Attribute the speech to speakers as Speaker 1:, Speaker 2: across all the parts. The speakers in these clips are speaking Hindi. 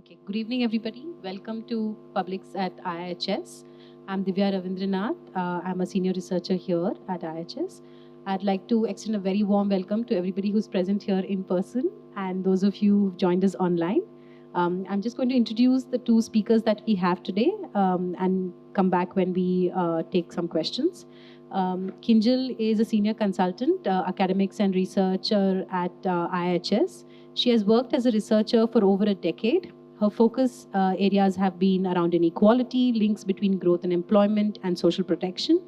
Speaker 1: Okay, good evening, everybody. Welcome to Publics at IIHS. I'm Divya Ravindranath. I'm a senior researcher here at IIHS. I'd like to extend a very warm welcome to everybody who's present here in person and those of you who've joined us online. I'm just going to introduce the two speakers that we have today and come back when we take some questions. Kinjal is a senior consultant, academics and researcher at IIHS. She has worked as a researcher for over a decade. Her focus areas have been around inequality, links between growth and employment, and social protection.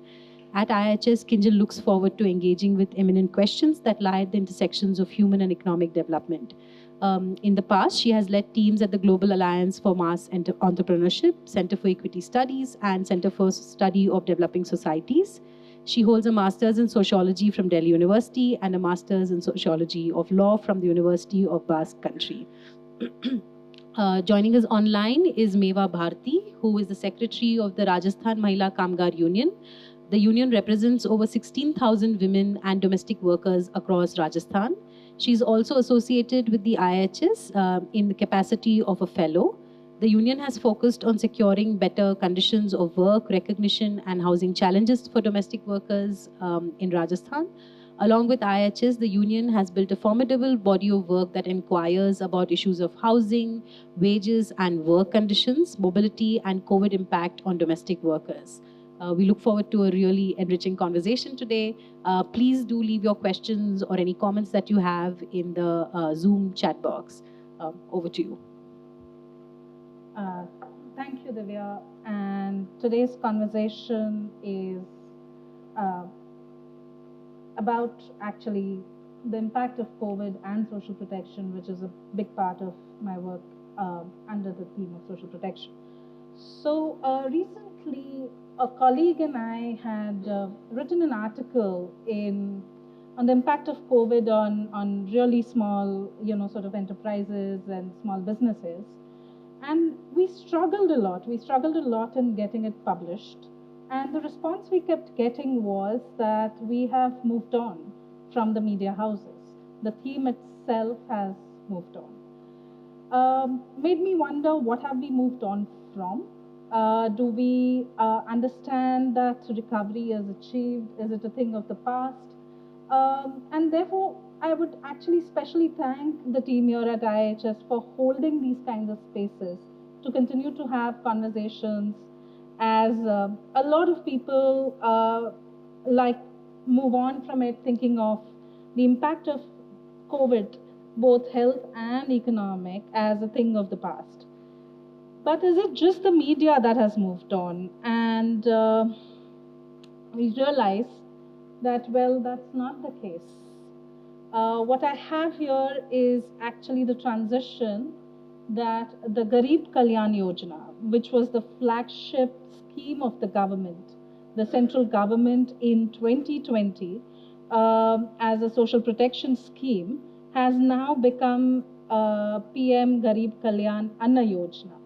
Speaker 1: At IIHS, Kinjal looks forward to engaging with eminent questions that lie at the intersections of human and economic development. In the past, she has led teams at the Global Alliance for Mass Entrepreneurship, Center for Equity Studies, and Center for Study of Developing Societies. She holds a master's in sociology from Delhi University and a master's in sociology of law from the University of Basque Country. Joining us online is Meva Bharti, who is the secretary of the Rajasthan Mahila Kamgar Union. The union represents over 16,000 women and domestic workers across Rajasthan. She is also associated with the IIHS in the capacity of a fellow. The union has focused on securing better conditions of work, recognition, and housing challenges for domestic workers in Rajasthan. Along with IIHS, the union has built a formidable body of work that inquires about issues of housing, wages and work conditions, mobility, and COVID impact on domestic workers. We look forward to a really enriching conversation today. Please do leave your questions or any comments that you have in the Zoom chat box. Over to you.
Speaker 2: Thank you, Divya. And today's conversation is about actually the impact of COVID and social protection, which is a big part of my work under the theme of social protection. So recently, a colleague and I had written an article on the impact of COVID on really small, sort of enterprises and small businesses. And we struggled a lot. We struggled a lot in getting it published. And the response we kept getting was that we have moved on from the media houses. The theme itself has moved on. Made me wonder, what have we moved on from? Do we understand that recovery is achieved? Is it a thing of the past? And therefore, I would actually specially thank the team here at IIHS for holding these kinds of spaces to continue to have conversations, as a lot of people move on from it thinking of the impact of COVID, both health and economic, as a thing of the past. But is it just the media that has moved on? And we realize that, well, that's not the case. What I have here is actually the transition that the Garib Kalyan Yojana, which was the flagship scheme of the government, the central government in 2020, as a social protection scheme, has now become PM Garib Kalyan Anna Yojana.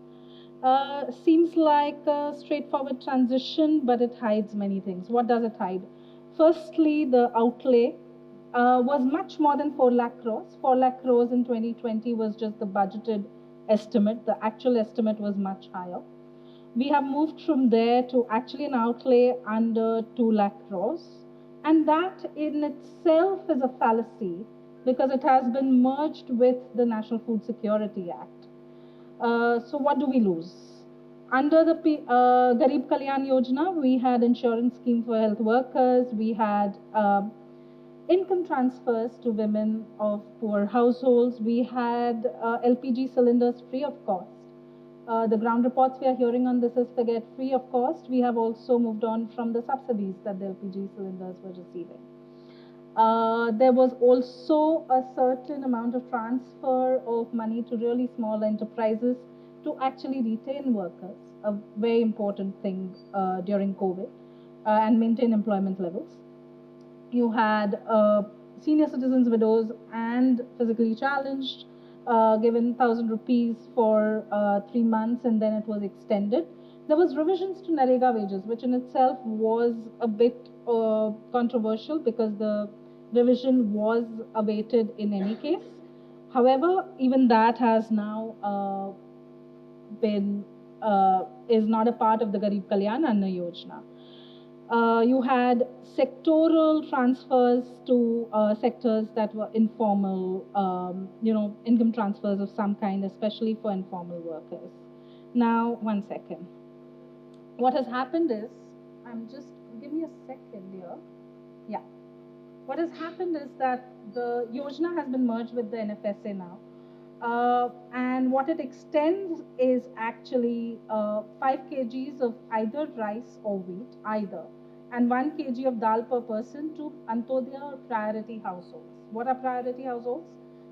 Speaker 2: Seems like a straightforward transition, but it hides many things. What does it hide? Firstly, the outlay was much more than 4 lakh crores. 4 lakh crores in 2020 was just the budgeted estimate. The actual estimate was much higher. We have moved from there to actually an outlay under 2 lakh crores. And that in itself is a fallacy because it has been merged with the National Food Security Act. So what do we lose? Under the Garib Kalyan Yojana, we had insurance scheme for health workers. We had income transfers to women of poor households. We had LPG cylinders free of cost. The ground reports we are hearing on this is forget free of cost. We have also moved on from the subsidies that the LPG cylinders were receiving. There was also a certain amount of transfer of money to really small enterprises to actually retain workers, a very important thing during COVID, and maintain employment levels. You had senior citizens, widows, and physically challenged, given 1,000 rupees for 3 months, and then it was extended. There was revisions to Narega wages, which in itself was a bit controversial because the revision was awaited in any case. However, even that has now been is not a part of the Garib Kalyan Yojana. You had sectoral transfers to sectors that were informal, income transfers of some kind, especially for informal workers. Now, 1 second. What has happened is, give me a second here. Yeah. What has happened is that the Yojana has been merged with the NFSA now. And what it extends is actually 5 kgs of either rice or wheat, either, and 1 kg of dal per person to Antodaya or priority households. What are priority households?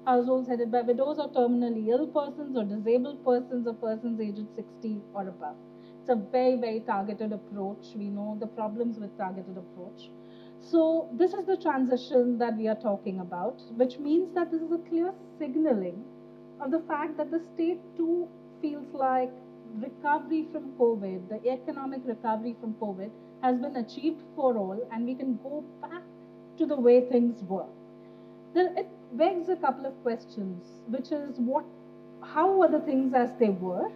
Speaker 2: Households headed by widows or terminally ill persons or disabled persons or persons aged 60 or above. It's a very, very targeted approach. We know the problems with targeted approach. So this is the transition that we are talking about, which means that this is a clear signaling of the fact that the state too feels like recovery from COVID, the economic recovery from COVID has been achieved for all, and we can go back to the way things were. Then it begs a couple of questions, which is how were the things as they were?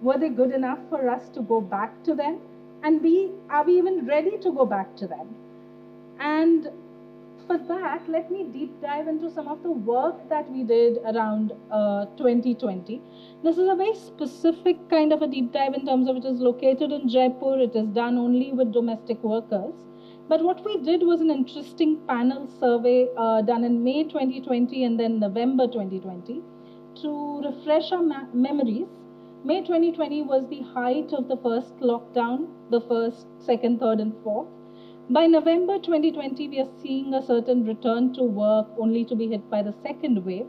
Speaker 2: Were they good enough for us to go back to them? And B, are we even ready to go back to them? And for that, let me deep dive into some of the work that we did around 2020. This is a very specific kind of a deep dive in terms of it is located in Jaipur. It is done only with domestic workers. But what we did was an interesting panel survey done in May 2020 and then November 2020 to refresh our memories. May 2020 was the height of the first lockdown, the first, second, third, and fourth. By November 2020, we are seeing a certain return to work only to be hit by the second wave,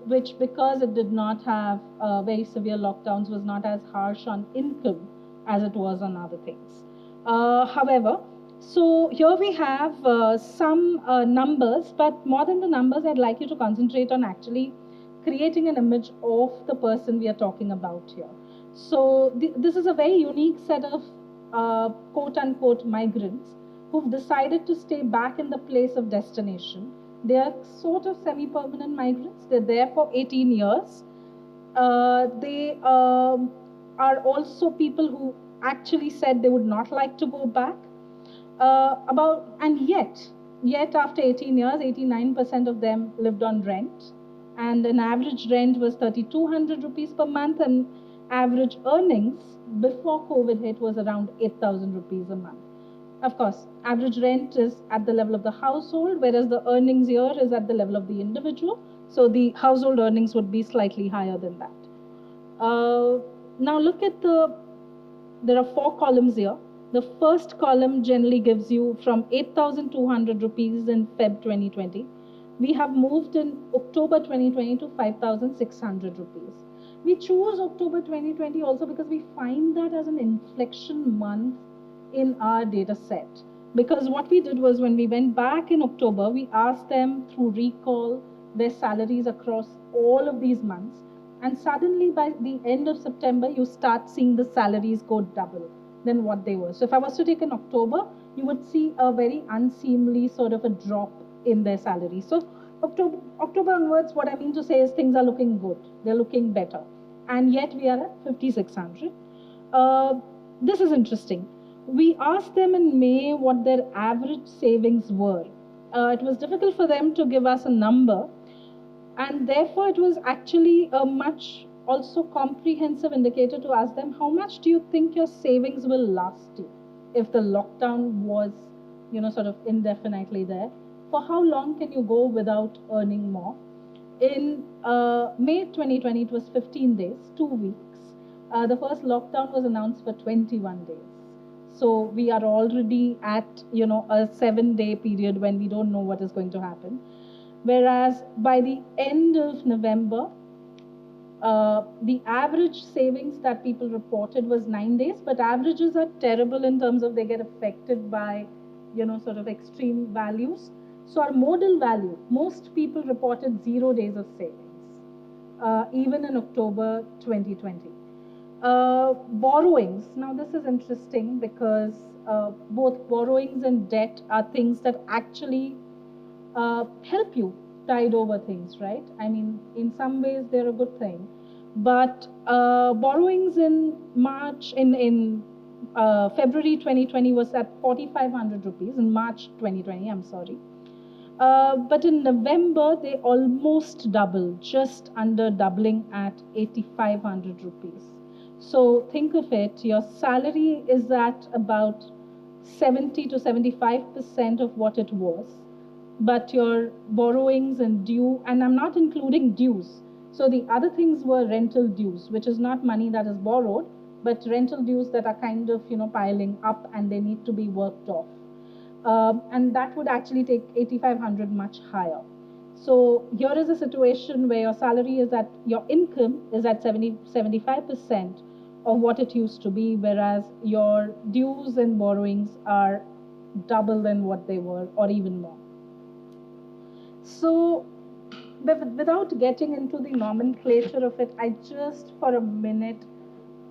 Speaker 2: which, because it did not have very severe lockdowns, was not as harsh on income as it was on other things. However, so here we have some numbers, but more than the numbers, I'd like you to concentrate on actually creating an image of the person we are talking about here. So this is a very unique set of quote-unquote migrants who've decided to stay back in the place of destination. They are sort of semi-permanent migrants. They're there for 18 years. They are also people who actually said they would not like to go back. Yet after 18 years, 89% of them lived on rent. And an average rent was 3,200 rupees per month, and average earnings before COVID hit was around 8,000 rupees a month. Of course, average rent is at the level of the household, whereas the earnings here is at the level of the individual. So the household earnings would be slightly higher than that. Now look at there are 4 columns here. The first column generally gives you from 8,200 rupees in Feb 2020. We have moved in October 2020 to 5,600 rupees. We choose October 2020 also because we find that as an inflection month in our data set. Because what we did was when we went back in October, we asked them through recall their salaries across all of these months. And suddenly by the end of September, you start seeing the salaries go double than what they were. So if I was to take in October, you would see a very unseemly sort of a drop in their salary. So October onwards, what I mean to say is things are looking good. They're looking better. And yet we are at 5,600. This is interesting. We asked them in May what their average savings were. It was difficult for them to give us a number. And therefore, it was actually a much also comprehensive indicator to ask them, how much do you think your savings will last you if the lockdown was, sort of indefinitely there? For how long can you go without earning more? In May 2020, it was 15 days, 2 weeks. The first lockdown was announced for 21 days. So we are already at, a 7-day period when we don't know what is going to happen. Whereas by the end of November, the average savings that people reported was 9 days, but averages are terrible in terms of they get affected by, sort of extreme values. So our modal value, most people reported 0 days of savings, even in October 2020. Borrowings. Now this is interesting because both borrowings and debt are things that actually help you tide over things, right? I mean, in some ways they're a good thing. But borrowings in February 2020 was at 4,500 rupees, in March 2020, I'm sorry. But in November, they almost doubled, just under doubling at 8,500 rupees. So think of it, your salary is at about 70 to 75% of what it was, but your borrowings and due, and I'm not including dues. So the other things were rental dues, which is not money that is borrowed, but rental dues that are kind of, piling up and they need to be worked off. And that would actually take 8,500 much higher. So here is a situation where your salary is at, your income is at 75% of what it used to be, whereas your dues and borrowings are double than what they were, or even more. So without getting into the nomenclature of it, I just for a minute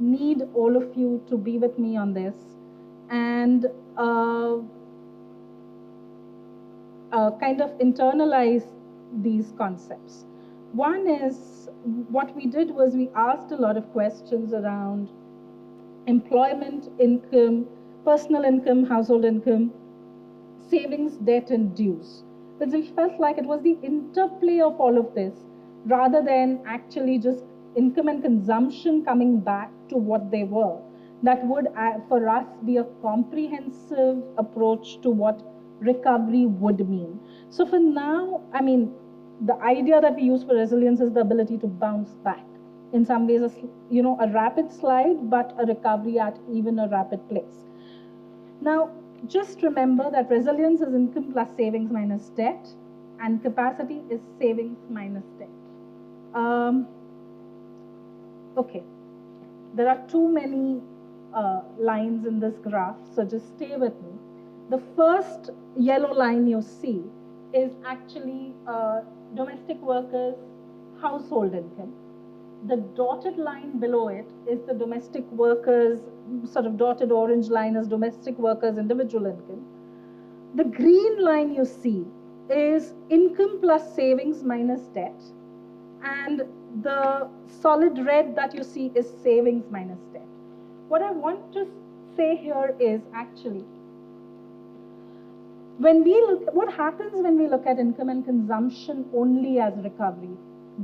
Speaker 2: need all of you to be with me on this and kind of internalize these concepts. One is, what we did was we asked a lot of questions around employment, income, personal income, household income, savings, debt, and dues. Because we felt like it was the interplay of all of this rather than actually just income and consumption coming back to what they were. That would, for us, be a comprehensive approach to what recovery would mean. So for now, I mean, the idea that we use for resilience is the ability to bounce back. In some ways, a rapid slide, but a recovery at even a rapid pace. Now, just remember that resilience is income plus savings minus debt, and capacity is savings minus debt. Okay, there are too many lines in this graph, so just stay with me. The first yellow line you see is actually domestic workers' household income. The dotted line below it is the domestic workers, sort of dotted orange line is domestic workers' individual income. The green line you see is income plus savings minus debt. And the solid red that you see is savings minus debt. What I want to say here is actually, when we look, what happens when we look at income and consumption only as recovery?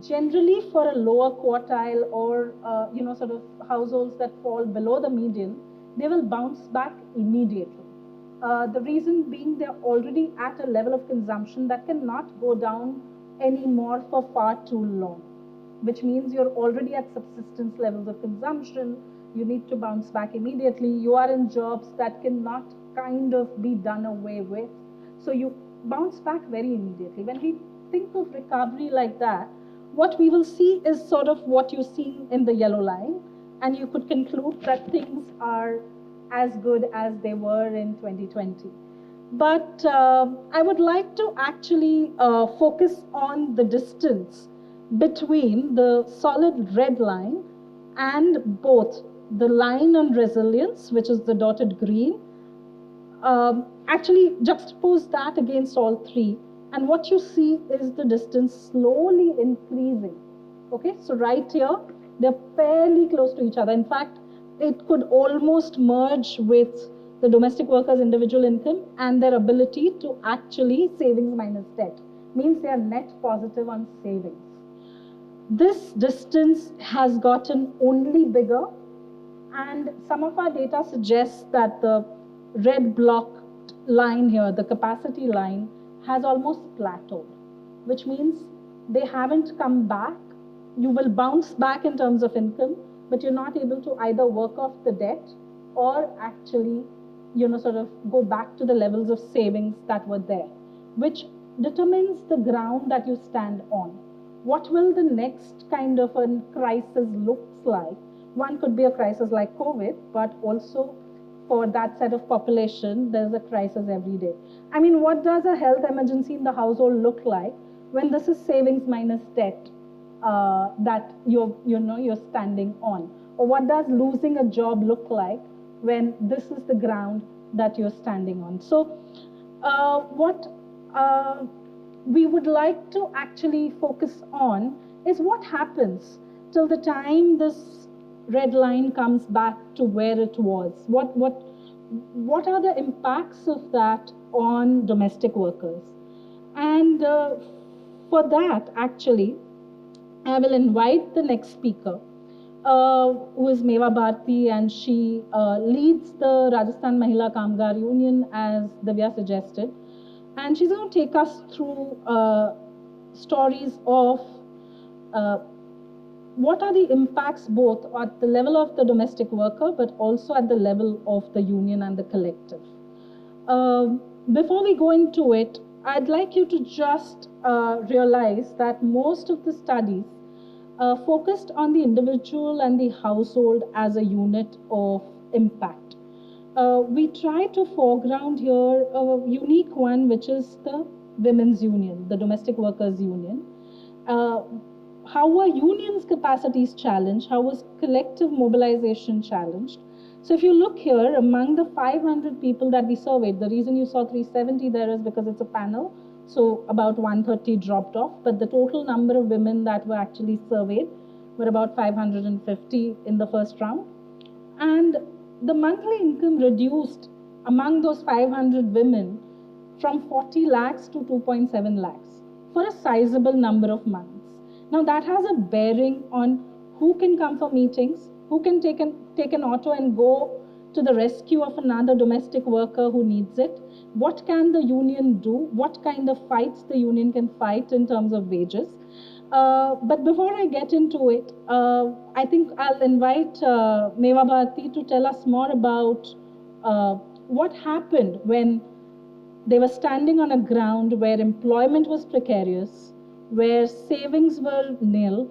Speaker 2: Generally, for a lower quartile or sort of households that fall below the median, they will bounce back immediately. The reason being they're already at a level of consumption that cannot go down anymore for far too long, which means you're already at subsistence levels of consumption. You need to bounce back immediately. You are in jobs that cannot kind of be done away with. So you bounce back very immediately. When we think of recovery like that, what we will see is sort of what you see in the yellow line, and you could conclude that things are as good as they were in 2020. But I would like to actually focus on the distance between the solid red line and both the line on resilience, which is the dotted green. Actually juxtapose that against all three, and what you see is the distance slowly increasing. Okay, so right here, they're fairly close to each other. In fact, it could almost merge with the domestic workers' individual income and their ability to actually savings minus debt. Means they are net positive on savings. This distance has gotten only bigger, and some of our data suggests that the red block line here, the capacity line, has almost plateaued, which means they haven't come back. You will bounce back in terms of income, but you're not able to either work off the debt or actually, sort of go back to the levels of savings that were there, which determines the ground that you stand on. What will the next kind of a crisis looks like? One could be a crisis like COVID, but also for that set of population, there's a crisis every day. I mean, what does a health emergency in the household look like when this is savings minus debt that you're standing on? Or what does losing a job look like when this is the ground that you're standing on? So what we would like to actually focus on is what happens till the time this red line comes back to where it was? What are the impacts of that on domestic workers? And for that, actually, I will invite the next speaker, who is Meva Bharti, and she leads the Rajasthan Mahila Kamgar Union, as Divya suggested. And she's going to take us through stories of what are the impacts both at the level of the domestic worker, but also at the level of the union and the collective. Before we go into it, I'd like you to just realize that most of the studies focused on the individual and the household as a unit of impact. We try to foreground here a unique one, which is the women's union, the domestic workers union. How were unions' capacities challenged? How was collective mobilization challenged? So if you look here, among the 500 people that we surveyed, the reason you saw 370 there is because it's a panel, so about 130 dropped off, but the total number of women that were actually surveyed were about 550 in the first round. And the monthly income reduced among those 500 women from 40 lakhs to 2.7 lakhs for a sizable number of months. Now that has a bearing on who can come for meetings, who can take an auto and go to the rescue of another domestic worker who needs it. What can the union do? What kind of fights the union can fight in terms of wages? But before I get into it, I think I'll invite Meva Bharti to tell us more about what happened when they were standing on a ground where employment was precarious, where savings were nil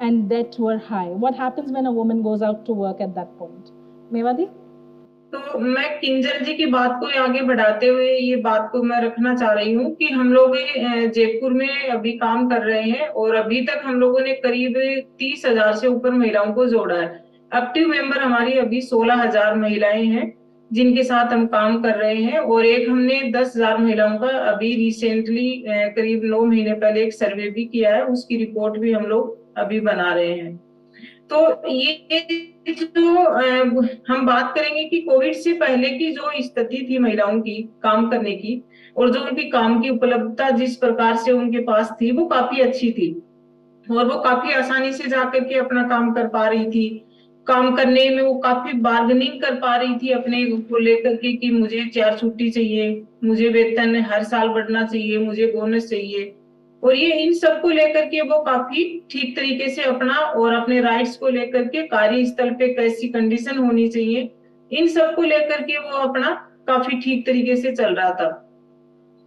Speaker 2: and debt were high. What happens when a woman goes out to work at that point? Meva Di?
Speaker 3: तो मैं किंजल जी की बात को आगे बढ़ाते हुए ये बात को मैं रखना चाह रही हूँ कि हम लोग जयपुर में अभी काम कर रहे हैं और अभी तक हम लोगों ने करीब 30,000 से ऊपर महिलाओं को जोड़ा है। एक्टिव मेंबर हमारी अभी 16,000 महिलाएं हैं जिनके साथ हम काम कर रहे हैं, और एक हमने 10,000 महिलाओं का अभी रिसेंटली करीब 9 महीने पहले एक सर्वे भी किया है, उसकी रिपोर्ट भी हम लोग अभी बना रहे हैं। तो ये जो हम बात करेंगे कि कोविड से पहले की जो स्थिति थी महिलाओं की काम करने की और जो उनकी काम की उपलब्धता जिस प्रकार से उनके पास थी वो काफी अच्छी थी और वो काफी आसानी से जाकर के अपना काम कर पा रही थी। काम करने में वो काफी बार्गेनिंग कर पा रही थी अपने को लेकर के कि मुझे 4 छुट्टी चाहिए, मुझे वेतन हर साल बढ़ना चाहिए, मुझे बोनस चाहिए, और ये इन सब को लेकर के वो काफी ठीक तरीके से अपना और अपने राइट्स को लेकर के कार्यस्थल पे कैसी कंडीशन होनी चाहिए, इन सब को लेकर के वो अपना काफी ठीक तरीके से चल रहा था।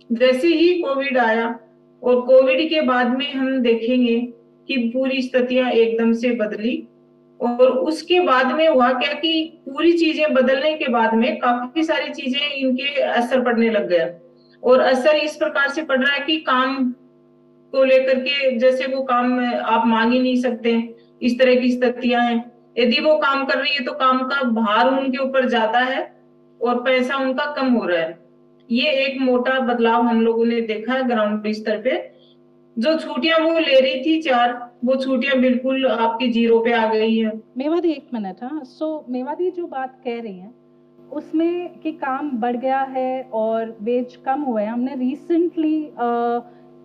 Speaker 3: जैसे ही कोविड आया और कोविड के बाद में हम देखेंगे कि पूरी स्थितियां एकदम से बदली, और उसके बाद में हुआ क्या कि पूरी चीजें बदलने के बाद में काफी सारी चीजें इनके असर पड़ने लग गया, और असर इस प्रकार से पड़ रहा है कि काम को लेकर के जैसे वो काम आप मांग ही नहीं सकते, इस तरह की स्थितियां हैं। यदि वो काम कर रही है तो काम का भार उनके ऊपर ज्यादा है और पैसा उनका कम हो रहा है। ये एक मोटा बदलाव हम लोगों ने देखा है ग्राउंड स्तर पे। जो छुट्टियां वो ले रही थी 4, वो छुट्टियां बिल्कुल आपकी 0 पे आ गई है।
Speaker 2: मेवादी 1 मिनट। हाँ, सो मेवादी जो बात कह रही हैं उसमें कि काम बढ़ गया है और वेज कम हुए। हमने रिसेंटली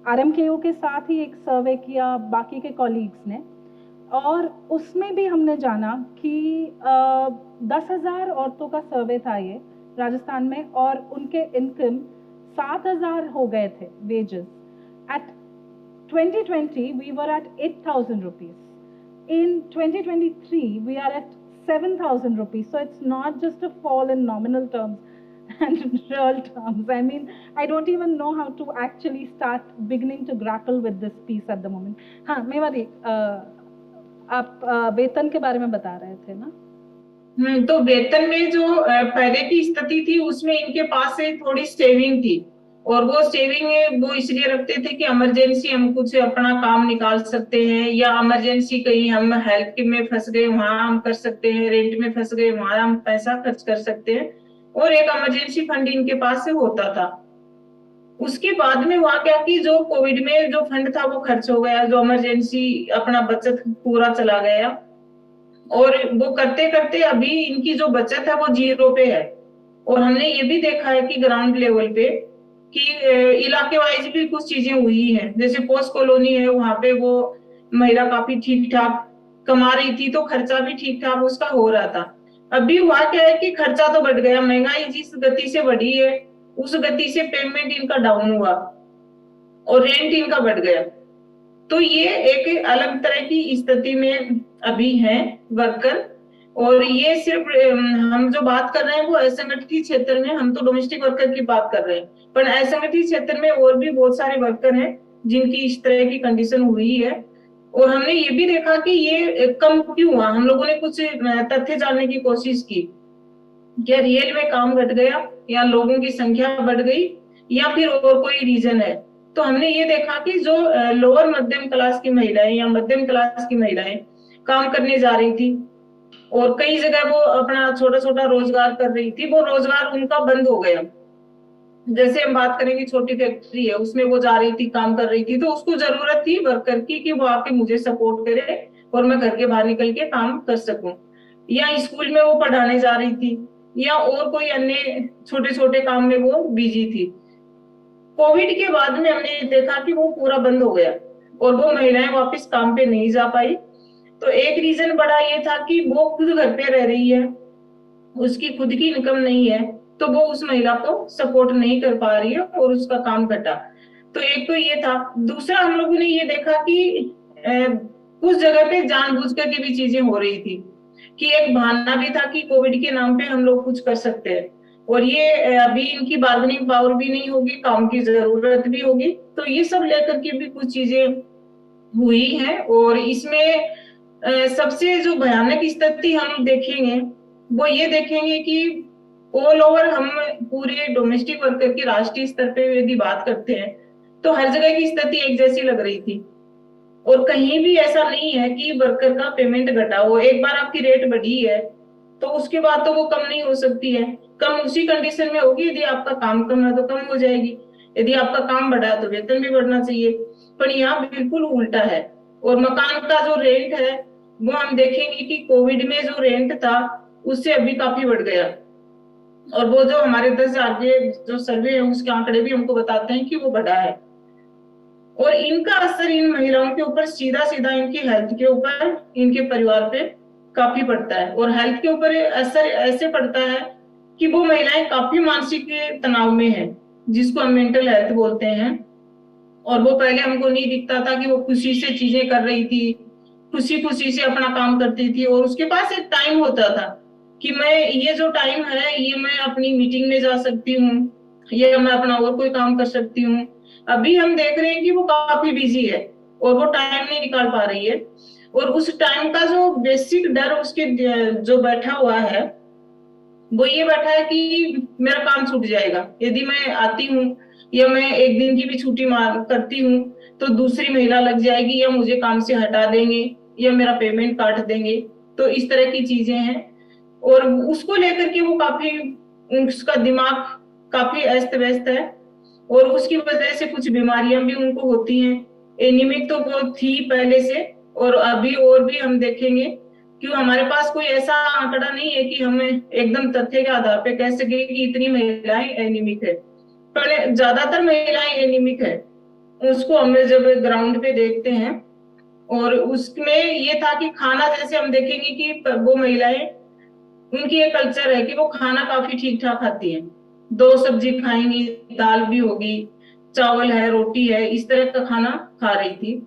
Speaker 2: RMKO के साथ ही एक सर्वे किया बाकी के कॉलीग्स ने, और उसमें भी हमने जाना कि 10,000 औरतों का सर्वे था ये राजस्थान में, और उनके इनकम 7,000 हो गए थे wages. At 2020 we were at 8,000 rupees. In 2023 we are at 7,000 rupees. So it's not just a fall in nominal terms and real terms. I mean, I don't even know how to actually start beginning to grapple with this piece at the moment. हाँ, मेवादी, आप वेतन के बारे में बता रहे थे ना?
Speaker 3: तो वेतन में जो पहले की स्थिति थी उसमें इनके पास से थोड़ी सेविंग थी, और वो सेविंग वो इसलिए रखते थे कि इमरजेंसी हम कुछ अपना काम निकाल सकते हैं, या इमरजेंसी कहीं हम हेल्थ में फंस गए वहां हम कर सकते हैं, रेंट में फंस गए वहां हम पैसा खर्च कर सकते हैं, और एक इमरजेंसी फंड इनके पास से होता था। उसके बाद में हुआ क्या कि जो कोविड में जो फंड था वो खर्च हो गया, जो इमरजेंसी अपना बचत पूरा चला गया, और वो करते करते अभी इनकी जो बचत है वो 0 पे है। और हमने ये भी देखा है कि ग्राउंड लेवल पे कि इलाके वाइज भी कुछ चीजें हुई हैं, जैसे पोस्ट कॉलोनी है, वहां पे वो महिला काफी ठीक ठाक कमा रही थी, तो खर्चा भी ठीक ठाक उसका हो रहा था। अभी हुआ क्या है कि खर्चा तो बढ़ गया, महंगाई जिस गति से बढ़ी है उस गति से पेमेंट इनका डाउन हुआ और रेंट इनका बढ़ गया। तो ये एक अलग तरह की स्थिति में अभी है वर्कर। और ये सिर्फ हम जो बात कर रहे हैं वो असंगठित क्षेत्र में, हम तो डोमेस्टिक वर्कर की बात कर रहे हैं, पर असंगठित क्षेत्र में और भी बहुत सारे वर्कर हैं जिनकी इस तरह की कंडीशन हुई है। और हमने ये भी देखा कि ये कम क्यों हुआ। हम लोगों ने कुछ तथ्य जानने की कोशिश की, क्या रियल में काम घट गया या लोगों की संख्या बढ़ गई या फिर और कोई रीजन है। तो हमने ये देखा कि जो लोअर मध्यम क्लास की महिलाएं या मध्यम क्लास की महिलाएं काम करने जा रही थी और कई जगह वो अपना छोटा छोटा रोजगार कर रही थी, वो रोजगार उनका बंद हो गया। जैसे हम बात करें कि छोटी फैक्ट्री है, उसमें वो जा रही थी, काम कर रही थी, तो उसको जरूरत थी वर्कर की कि वो आके मुझे सपोर्ट करे और मैं घर के बाहर निकल के काम कर सकूं। या स्कूल में वो पढ़ाने जा रही थी या और कोई अन्य छोटे छोटे काम में वो बिजी थी। कोविड के बाद में हमने देखा कि वो पूरा बंद हो गया और वो महिलाएं वापस काम पे नहीं जा पाई। तो एक रीजन बड़ा ये था कि वो खुद घर पे रह रही है, उसकी खुद की इनकम नहीं है, तो वो उस महिला को सपोर्ट नहीं कर पा रही है और उसका काम घटा। तो एक तो ये था। दूसरा हम लोगों ने ये देखा कि कुछ जगह पे जानबूझ कर के भी चीजें हो रही थी, कि एक बहाना भी था कि कोविड के नाम पे हम लोग कुछ कर सकते हैं और ये अभी इनकी बार्गेनिंग पावर भी नहीं होगी, काम की जरूरत भी होगी। तो ये सब लेकर के भी कुछ चीजें हुई हैं। और इसमें सबसे जो भयानक स्थिति हम देखेंगे वो ये देखेंगे कि ऑल ओवर हम पूरे डोमेस्टिक वर्कर की राष्ट्रीय स्तर पे यदि बात करते हैं तो हर जगह की स्थिति एक जैसी लग रही थी और कहीं भी ऐसा नहीं है कि वर्कर का पेमेंट घटा हो। एक बार आपकी रेट बढ़ी है तो उसके बाद तो वो कम नहीं हो सकती है, कम उसी कंडीशन में होगी यदि आपका काम कम है तो कम हो जाएगी, यदि आपका काम बढ़ा है तो वेतन भी बढ़ना चाहिए। पर यहाँ बिल्कुल उल्टा है। और मकान का जो रेंट है वो हम देखेंगे कि कोविड में जो रेंट था उससे अभी काफी बढ़ गया। और वो जो हमारे 10,000 के जो सर्वे है उसके आंकड़े भी हमको बताते हैं कि वो बढ़ा है। और इनका असर इन महिलाओं के ऊपर सीधा सीधा इनकी हेल्थ के ऊपर, इनके परिवार पे काफी पड़ता है। और हेल्थ के ऊपर असर ऐसे पड़ता है कि वो महिलाएं काफी मानसिक तनाव में है, जिसको हम मेंटल हेल्थ बोलते हैं। और वो पहले हमको नहीं दिखता था कि वो खुशी से चीजें कर रही थी, खुशी खुशी से अपना काम करती थी और उसके पास एक टाइम होता था कि मैं ये जो टाइम है ये मैं अपनी मीटिंग में जा सकती हूँ या मैं अपना और कोई काम कर सकती हूँ। अभी हम देख रहे हैं कि वो काफी बिजी है और वो टाइम नहीं निकाल पा रही है। और उस टाइम का जो बेसिक डर उसके जो बैठा हुआ है वो ये बैठा है कि मेरा काम छूट जाएगा यदि मैं आती हूँ या मैं एक दिन की भी छुट्टी मार करती हूँ तो दूसरी महिला लग जाएगी या मुझे काम से हटा देंगे या मेरा पेमेंट काट देंगे। तो इस तरह की चीजें हैं और उसको लेकर के वो काफी, उसका दिमाग काफी अस्त व्यस्त है और उसकी वजह से कुछ बीमारियां भी उनको होती हैं। एनीमिक तो वो थी पहले से और अभी और भी हम देखेंगे, क्यों हमारे पास कोई ऐसा आंकड़ा नहीं है कि हमें एकदम तथ्य के आधार पे कह सके कि इतनी महिलाएं एनीमिक है। पर ज्यादातर महिलाएं एनीमिक है, उसको हम जब ग्राउंड पे देखते हैं। और उसमें ये था कि खाना, जैसे हम देखेंगे कि वो महिलाएं, उनकी एक कल्चर है कि वो खाना काफी ठीक ठाक खाती हैं, 2 सब्जी खाएंगी, दाल भी होगी, चावल है, रोटी है, इस तरह का खाना खा रही थी।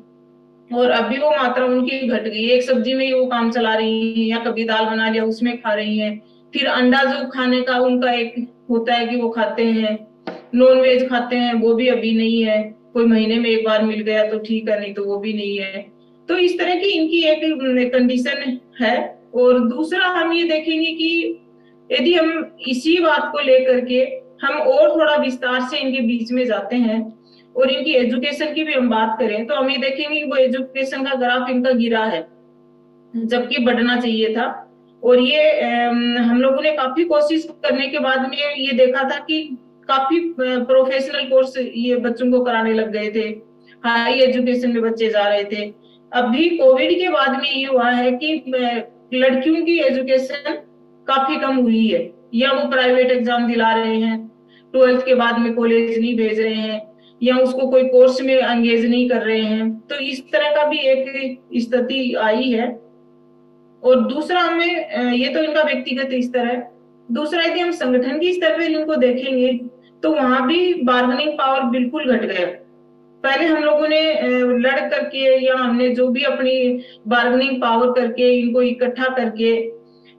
Speaker 3: और अभी वो मात्रा उनकी घट गई, एक सब्जी में ही वो काम चला रही है या कभी दाल बना लिया उसमें खा रही है। फिर अंडा जो खाने का उनका एक होता है कि वो खाते हैं, नॉन वेज खाते हैं, वो भी अभी नहीं है। कोई महीने में एक बार मिल गया तो ठीक है, नहीं तो वो भी नहीं है। तो इस तरह की इनकी एक कंडीशन है। और दूसरा हम ये देखेंगे कि यदि हम इसी बात को लेकर के हम और थोड़ा विस्तार से इनके बीच में जाते हैं और इनकी एजुकेशन की भी हम बात करें तो हम ये देखेंगे कि वो एजुकेशन का ग्राफ इनका गिरा है, जबकि बढ़ना चाहिए था। और ये हम लोगों ने काफी कोशिश करने के बाद में ये देखा था कि काफी प्रोफेशनल कोर्स ये बच्चों को कराने लग गए थे, हाई एजुकेशन में बच्चे जा रहे थे। अभी कोविड के बाद में ये हुआ है कि लड़कियों की एजुकेशन काफी कम हुई है, या वो प्राइवेट एग्जाम दिला रहे हैं, 12th के बाद में कॉलेज नहीं भेज रहे हैं, या उसको कोई कोर्स में एंगेज नहीं कर रहे हैं। तो इस तरह का भी एक स्थिति आई है। और दूसरा हमें, ये तो इनका व्यक्तिगत स्तर है, दूसरा यदि हम संगठन के स्तर पे इनको देखेंगे तो वहां भी बार्गेनिंग पावर बिल्कुल घट गया। पहले हम लोगों ने लड़ करके, या हमने जो भी अपनी बार्गेनिंग पावर करके, इनको इकट्ठा करके,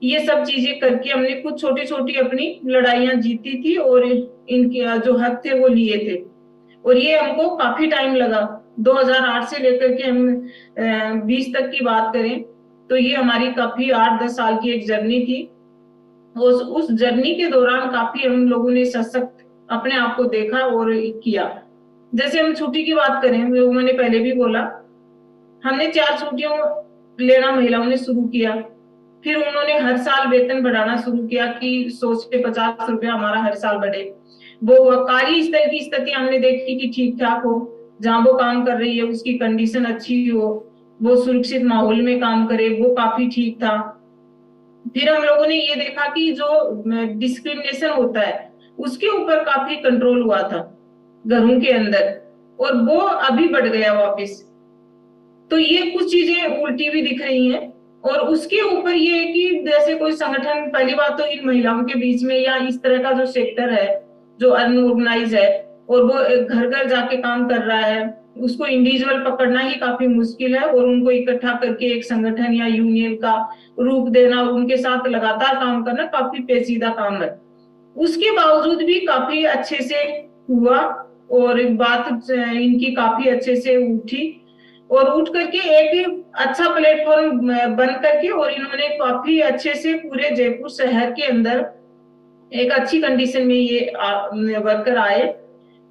Speaker 3: ये सब चीजें करके हमने कुछ छोटी छोटी अपनी लड़ाइयां जीती थी और इनके जो हक थे वो लिए थे। और ये हमको काफी टाइम लगा, 2008 से लेकर के हम 20 तक की बात करें तो ये हमारी काफी 8-10 साल की एक जर्नी थी। उस जर्नी के दौरान काफी हम लोगों ने सशक्त अपने आप को देखा और किया। जैसे हम छुट्टी की बात करें, जो मैंने पहले भी बोला, हमने 4 छुट्टियों लेना महिलाओं ने शुरू किया। फिर उन्होंने हर साल वेतन बढ़ाना शुरू किया कि 100 से 50 रुपया हमारा हर साल बढ़े। वो कार्य स्थल की स्थिति हमने देखी कि ठीक ठाक हो, जहां वो काम कर रही है उसकी कंडीशन अच्छी हो, वो सुरक्षित माहौल में काम करे, वो काफी ठीक था। फिर हम लोगों ने ये देखा कि जो डिस्क्रिमिनेशन होता है उसके ऊपर काफी कंट्रोल हुआ था घरों के अंदर, और वो अभी बढ़ गया वापस। तो ये कुछ चीजें उल्टी भी दिख रही हैं। और उसके ऊपर ये है कि जैसे कोई संगठन, पहली बात तो इन महिलाओं के बीच में या इस तरह का जो सेक्टर है जो अनऑर्गेनाइज है और वो घर घर जाके काम कर रहा है, उसको इंडिविजुअल पकड़ना ही काफी मुश्किल है, और उनको इकट्ठा करके एक संगठन या यूनियन का रूप देना और उनके साथ लगातार काम करना काफी पेचीदा काम है। उसके बावजूद भी काफी अच्छे से हुआ और बात इनकी काफी अच्छे से उठी, और उठ करके एक अच्छा प्लेटफॉर्म बन करके, और इन्होंने काफी अच्छे से पूरे जयपुर शहर के अंदर एक अच्छी कंडीशन में ये वर्कर आए,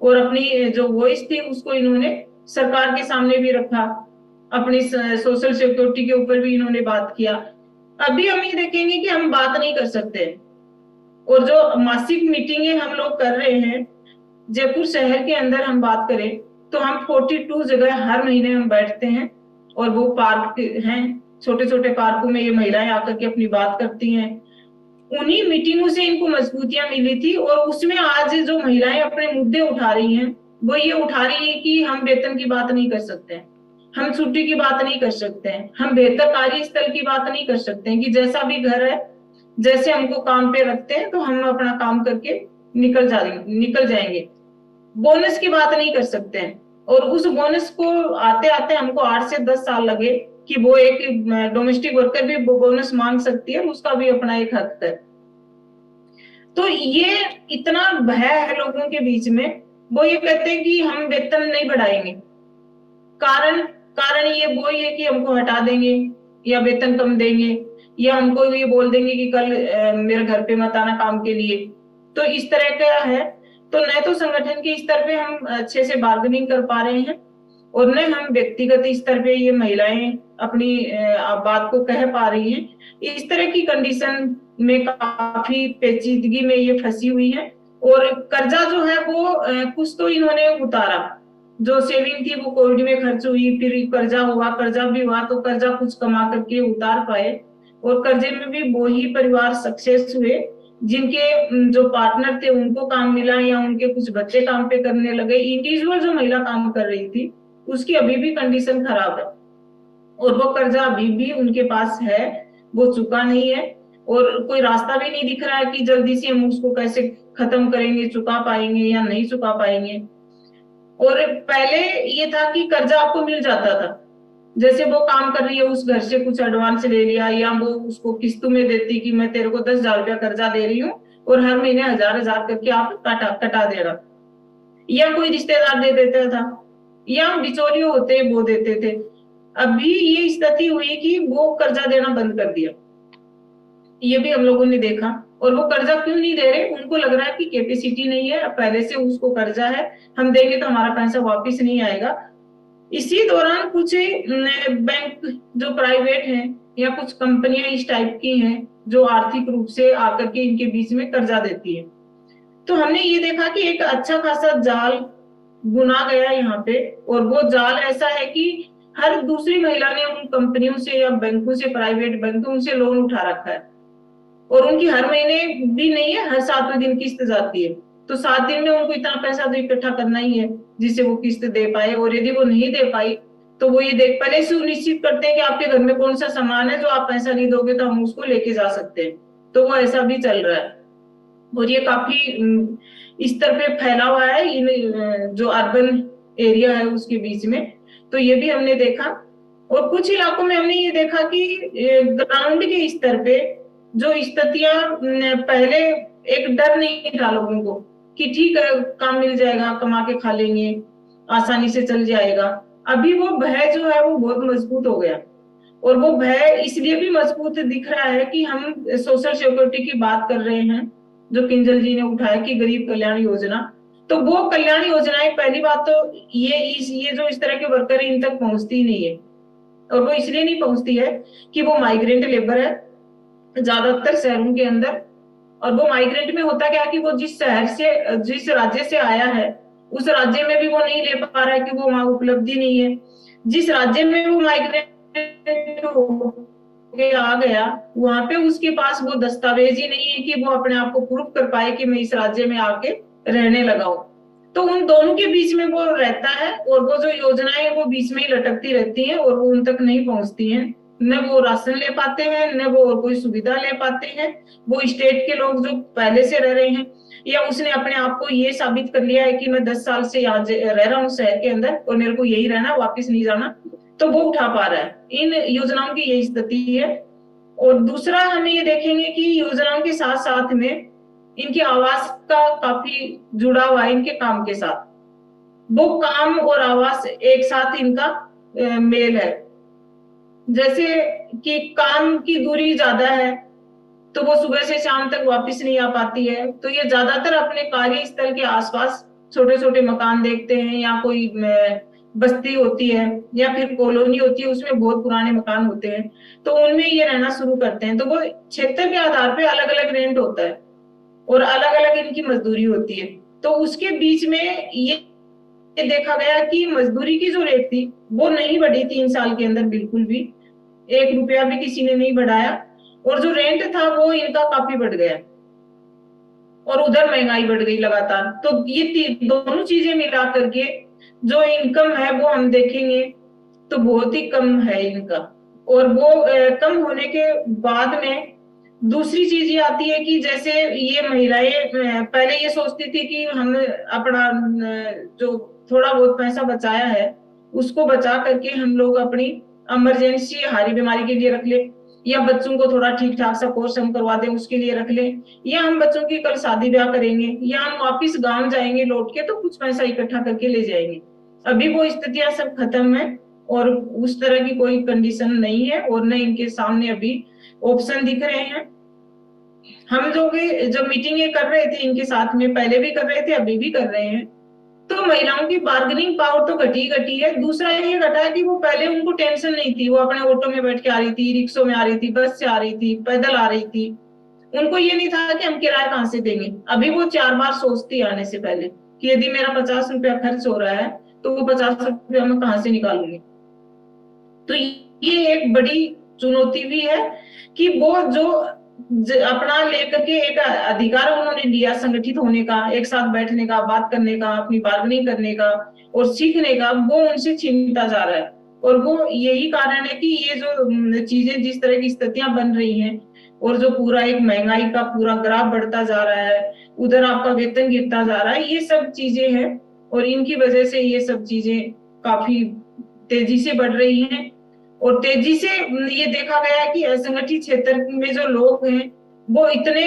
Speaker 3: और अपनी जो वॉइस थी उसको इन्होंने सरकार के सामने भी रखा, अपनी सोशल सिक्योरिटी के ऊपर भी इन्होंने बात किया। अभी हम ये देखेंगे कि हम बात नहीं कर सकते, और जो मासिक मीटिंगें हम लोग कर रहे हैं जयपुर शहर के अंदर, हम बात करें तो हम 42 जगह हर महीने हम बैठते हैं, और वो पार्क हैं, छोटे छोटे पार्कों में ये महिलाएं आकर के अपनी बात करती हैं। उन्हीं मीटिंगों से इनको मजबूतियां मिली थी, और उसमें आज जो महिलाएं अपने मुद्दे उठा रही हैं वो ये उठा रही है कि हम वेतन की बात नहीं कर सकते हैं, हम छुट्टी की बात नहीं कर सकते हैं, हम बेहतर कार्यस्थल की बात नहीं कर सकते हैं, कि जैसा भी घर है, जैसे हमको काम पे रखते हैं तो हम अपना काम करके निकल जाएंगे। बोनस की बात नहीं कर सकते हैं, और उस बोनस को आते आते हमको 8 से 10 साल लगे कि वो एक डोमेस्टिक वर्कर भी बोनस मांग सकती है, उसका भी अपना एक हक है। तो ये इतना भय है लोगों के बीच में, वो ये कहते हैं कि हम वेतन नहीं बढ़ाएंगे, कारण ये वो है कि हमको हटा देंगे या वेतन कम देंगे, या हमको ये बोल देंगे कि कल मेरे घर पे मत आना काम के लिए। तो इस तरह का है। तो न तो संगठन के स्तर पे हम अच्छे से बार्गेनिंग कर पा रहे हैं, और न हम व्यक्तिगत स्तर पे ये महिलाएं अपनी बात को कह पा रही हैं। इस तरह की कंडीशन में काफी पेचीदगी में ये फंसी हुई है। और कर्जा जो है वो कुछ तो इन्होंने उतारा, जो सेविंग थी वो कोविड में खर्च हुई, फिर कर्जा भी हुआ तो कर्जा कुछ कमा करके उतार पाए, और कर्जे में भी वो ही परिवार सक्सेस हुए जिनके जो पार्टनर थे उनको काम मिला, या उनके कुछ बच्चे काम पे करने लगे। इंडिविजुअल जो महिला काम कर रही थी उसकी अभी भी कंडीशन खराब है, और वो कर्जा अभी भी उनके पास है, वो चुका नहीं है, और कोई रास्ता भी नहीं दिख रहा है कि जल्दी से हम उसको कैसे खत्म करेंगे, चुका पाएंगे या नहीं चुका पाएंगे। और पहले ये था कि कर्जा आपको मिल जाता था, जैसे वो काम कर रही है उस घर से कुछ एडवांस ले लिया, या वो उसको किस्तों में देती कि मैं तेरे को 10,000 रुपया कर्जा दे रही हूँ और हर महीने 1,000 करके आप कटा देना, या कोई रिश्तेदार दे देता था, या बिचौलिए होते वो देते थे। अभी ये स्थिति हुई कि वो कर्जा देना बंद कर दिया, ये भी हम लोगों ने देखा। और वो कर्जा क्यों नहीं दे रहे, उनको लग रहा है कि कैपेसिटी नहीं है, पहले से उसको कर्जा है, हम देंगे तो हमारा पैसा वापिस नहीं आएगा। इसी दौरान कुछ बैंक जो प्राइवेट हैं या कुछ कंपनियां इस टाइप की हैं जो आर्थिक रूप से आकर के इनके बीच में कर्जा देती है। तो हमने ये देखा कि एक अच्छा खासा जाल बुना गया यहाँ पे, और वो जाल ऐसा है कि हर दूसरी महिला ने उन कंपनियों से या बैंकों से, प्राइवेट बैंकों से लोन उठा रखा है, और उनकी हर महीने भी नहीं है, हर 7वें दिन किस्त जाती है। तो 7 दिन में उनको इतना पैसा तो इकट्ठा करना ही है जिससे वो किस्त दे पाए, और यदि वो नहीं दे पाई तो वो ये पहले सुनिश्चित करते हैं कि आपके घर में कौन सा सामान है जो आप पैसा नहीं दोगे तो हम उसको लेके जा सकते हैं। तो वो ऐसा भी चल रहा है, और ये काफी स्तर पे फैला हुआ है इन जो अर्बन एरिया है उसके बीच में। तो ये भी हमने देखा, और कुछ इलाकों में हमने ये देखा कि ग्राउंड के स्तर पे जो स्थितियां, पहले एक डर नहीं था लोगों को कि ठीक है काम मिल जाएगा, कमा के खा लेंगे, आसानी से चल जाएगा। अभी वो भय जो है वो बहुत मजबूत हो गया, और वो भय इसलिए भी मजबूत दिख रहा है कि हम सोशल सिक्योरिटी की बात कर रहे हैं जो किंजल जी ने उठाया कि गरीब कल्याण योजना। तो वो कल्याण योजनाएं, पहली बात तो ये जो इस तरह के वर्कर इन तक पहुंचती नहीं है, और वो इसलिए नहीं पहुंचती है कि वो माइग्रेंट लेबर है ज्यादातर शहरों के अंदर। और वो माइग्रेंट में होता क्या कि वो जिस शहर से, जिस राज्य से आया है उस राज्य में भी वो नहीं ले पा रहा है कि वो वहां उपलब्धि नहीं है। जिस राज्य में वो माइग्रेंट होके आ गया वहां पे उसके पास वो दस्तावेज ही नहीं है कि वो अपने आप को प्रूव कर पाए कि मैं इस राज्य में आके रहने लगा हूं। तो उन दोनों के बीच में वो रहता है, और वो जो योजनाएं वो बीच में ही लटकती रहती हैं और वो उन तक नहीं पहुंचती हैं। न वो राशन ले पाते हैं, न वो और कोई सुविधा ले पाते हैं। वो स्टेट के लोग जो पहले से रह रहे हैं, या उसने अपने आप को ये साबित कर लिया है कि मैं 10 साल से यहाँ रह रहा हूँ शहर के अंदर और मेरे को यही रहना, वापस नहीं जाना, तो वो उठा पा रहा है। इन योजनाओं की यही स्थिति है। और दूसरा हमें ये देखेंगे कि योजनाओं के साथ साथ में इनकी आवास का काफी जुड़ा हुआ है इनके काम के साथ। वो काम और आवास एक साथ इनका मेल है। जैसे कि काम की दूरी ज्यादा है तो वो सुबह से शाम तक वापस नहीं आ पाती है, तो ये ज्यादातर अपने कार्यस्थल के आसपास छोटे छोटे मकान देखते हैं, या कोई बस्ती होती है या फिर कॉलोनी होती है उसमें बहुत पुराने मकान होते हैं, तो उनमें ये रहना शुरू करते हैं। तो वो क्षेत्र के आधार पे अलग अलग रेंट होता है और अलग अलग इनकी मजदूरी होती है। तो उसके बीच में ये देखा गया कि मजदूरी की जो रेट थी वो नहीं बढ़ी 3 साल के अंदर, बिल्कुल भी 1 रुपया भी किसी ने नहीं बढ़ाया, और जो रेंट था वो इनका काफी बढ़ गया, और उधर महंगाई बढ़ गई लगातार। तो ये दोनों चीजें मिला करके जो इनकम है वो हम देखेंगे तो बहुत ही कम है इनका। और वो कम होने के बाद में दूसरी चीज ये आती है कि जैसे ये महिलाएं पहले ये सोचती थी कि हम अपना जो थोड़ा बहुत पैसा बचाया है उसको बचा करके हम लोग अपनी इमरजेंसी हारी बीमारी के लिए रख ले, या बच्चों को थोड़ा ठीक ठाक सा कोर्स हम करवा दें उसके लिए रख ले, या हम बच्चों की कल शादी ब्याह करेंगे, या हम वापिस गांव जाएंगे लौट के तो कुछ पैसा इकट्ठा करके ले जाएंगे। अभी वो स्थितियां सब खत्म है और उस तरह की कोई कंडीशन नहीं है, और न इनके सामने अभी ऑप्शन दिख रहे हैं। हम जो मीटिंगें कर रहे थे इनके साथ में, पहले भी कर रहे थे अभी भी कर रहे हैं, तो महिलाओं की बार्गेनिंग पावर तो घटी है। दूसरा ये घटा है कि वो पहले उनको टेंशन नहीं थी, वो अपने ऑटो में बैठ के आ रही थी, रिक्शों में आ रही थी, बस से आ रही थी, पैदल आ रही थी, उनको ये नहीं था कि हम किराया कहाँ से देंगे। अभी वो 4 बार सोचती आने से पहले कि यदि मेरा 50 रुपया खर्च हो रहा है तो वो 50 रुपया मैं कहाँ से निकालूंगी। तो ये एक बड़ी चुनौती भी है कि वो जो अपना लेकर के एक अधिकार उन्होंने लिया संगठित होने का, एक साथ बैठने का, बात करने का, अपनी बार्गेनिंग करने का और सीखने का, वो उनसे छीनता जा रहा है। और वो यही कारण है कि ये जो चीजें जिस तरह की स्थितियां बन रही हैं और जो पूरा एक महंगाई का पूरा ग्राफ बढ़ता जा रहा है, उधर आपका वेतन गिरता जा रहा है, ये सब चीजें हैं और इनकी वजह से ये सब चीजें काफी तेजी से बढ़ रही हैं। और तेजी से ये देखा गया है कि असंगठित क्षेत्र में जो लोग हैं वो इतने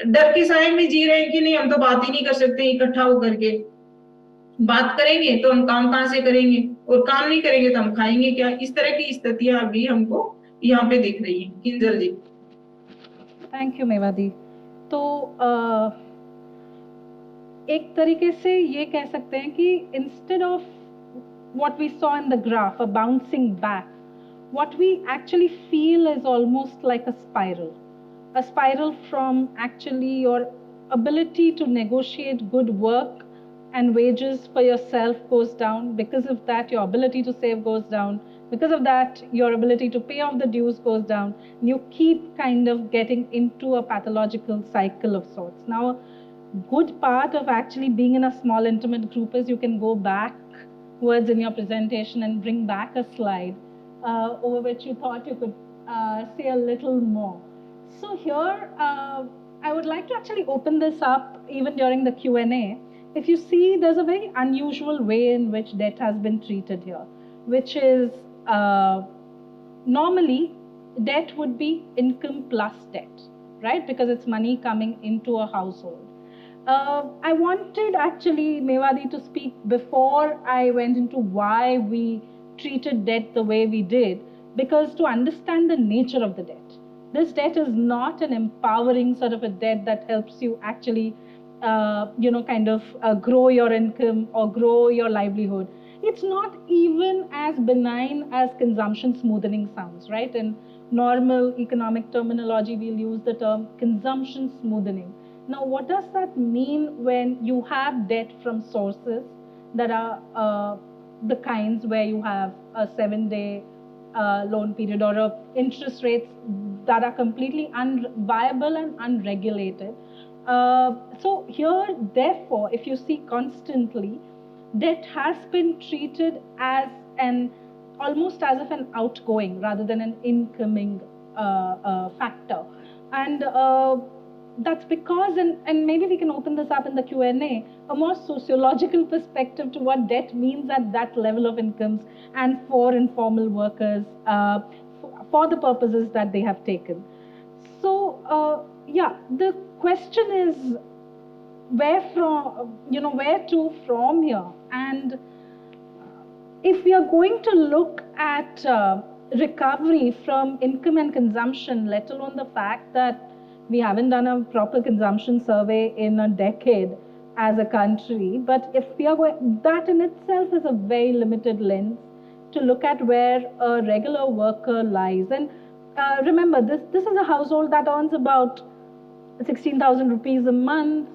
Speaker 3: डर के साए में जी रहे हैं कि नहीं हम तो बात ही नहीं कर सकते इकट्ठा होकर के, बात करेंगे तो हम काम कहाँ से करेंगे और काम नहीं करेंगे तो हम खाएंगे क्या। इस तरह की स्थितियां अभी हमको यहाँ पे दिख रही है। किंजल जी।
Speaker 2: Thank you Mewadi. तो एक तरीके से ये कह सकते हैं कि instead of what we saw in the graph, a bouncing back, what we actually feel is almost like a spiral from actually, or ability to negotiate good work and wages for yourself goes down. Because of that, your ability to save goes down. Because of that, your ability to pay off the dues goes down. You keep kind of getting into a pathological cycle of sorts. Now, good part of actually being in a small intimate group is you can go backwards in your presentation and bring back a slide over which you thought you could say a little more. So here, I would like to actually open this up even during the Q&A. If you see, there's a very unusual way in which debt has been treated here, which is normally debt would be income plus debt, right? Because it's money coming into a household. I wanted actually Mewadi to speak before I went into why we treated debt the way we did, because to understand the nature of the debt. This debt is not an empowering sort of a debt that helps you actually, grow your income or grow your livelihood. It's not even as benign as consumption smoothing sounds, right? In normal economic terminology, we'll use the term consumption smoothing. Now, what does that mean when you have debt from sources that are the kinds where you have a 7-day loan period or interest rates that are completely unviable and unregulated? So here, therefore, if you see constantly, debt has been treated as almost as if an outgoing rather than an incoming factor. And that's because, and maybe we can open this up in the Q&A, a more sociological perspective to what debt means at that level of incomes and for informal workers for the purposes that they have taken. So, yeah, the question is where to from here? And if we are going to look at recovery from income and consumption, let alone the fact that we haven't done a proper consumption survey in a decade as a country, but if we are going, that in itself is a very limited lens to look at where a regular worker lies. And remember, this is a household that earns about 16,000 rupees a month,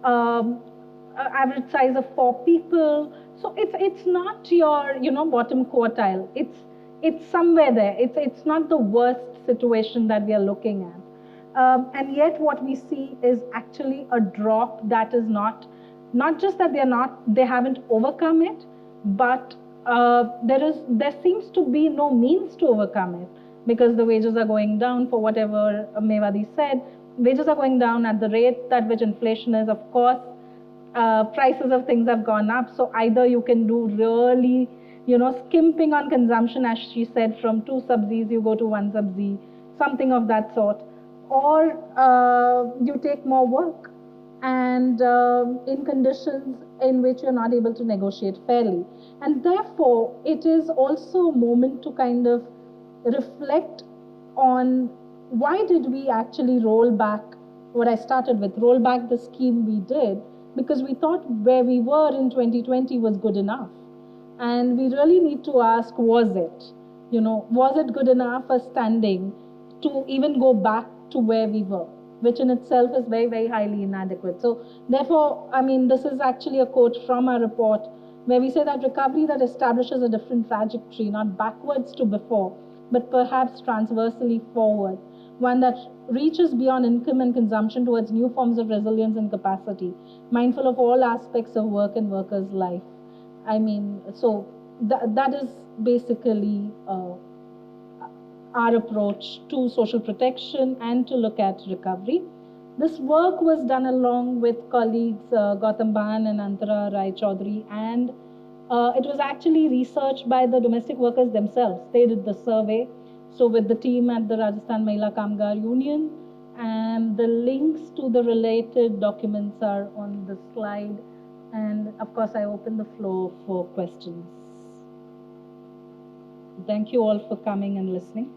Speaker 2: average size of 4 people. So it's not your bottom quartile. It's somewhere there. It's not the worst situation that we are looking at. And yet what we see is actually a drop that is not just that they haven't overcome it, but there seems to be no means to overcome it, because the wages are going down for whatever Mewadi said. Wages are going down at the rate at which inflation is. Of course, prices of things have gone up. So either you can do really, skimping on consumption, as she said, from 2 subsidies you go to 1 subsidy, something of that sort, or you take more work and in conditions in which you're not able to negotiate fairly. And therefore, it is also a moment to kind of reflect on why did we actually roll back what I started with, roll back the scheme we did, because we thought where we were in 2020 was good enough. And we really need to ask, was it good enough as standing to even go back to where we were, which in itself is very, very highly inadequate. So therefore, this is actually a quote from our report where we say that recovery that establishes a different trajectory, not backwards to before, but perhaps transversely forward, one that reaches beyond income and consumption towards new forms of resilience and capacity, mindful of all aspects of work and workers' life. So that is basically our approach to social protection and to look at recovery. This work was done along with colleagues Gautam, Bhan and Antara Rai Chowdhury, and it was actually researched by the domestic workers themselves. They did the survey, so with the team at the Rajasthan Mahila Kamgar Union, and the links to the related documents are on the slide. And of course, I open the floor for questions. Thank you all for coming and listening.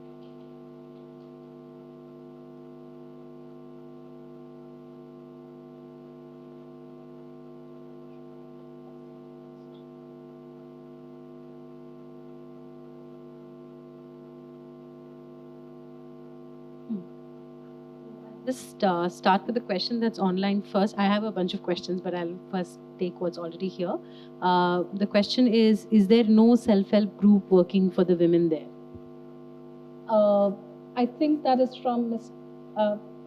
Speaker 1: just start with the question that's online first. I have a bunch of questions, but I'll first take what's already here. The question is there no self-help group working for the women there?
Speaker 2: I think that is from Ms.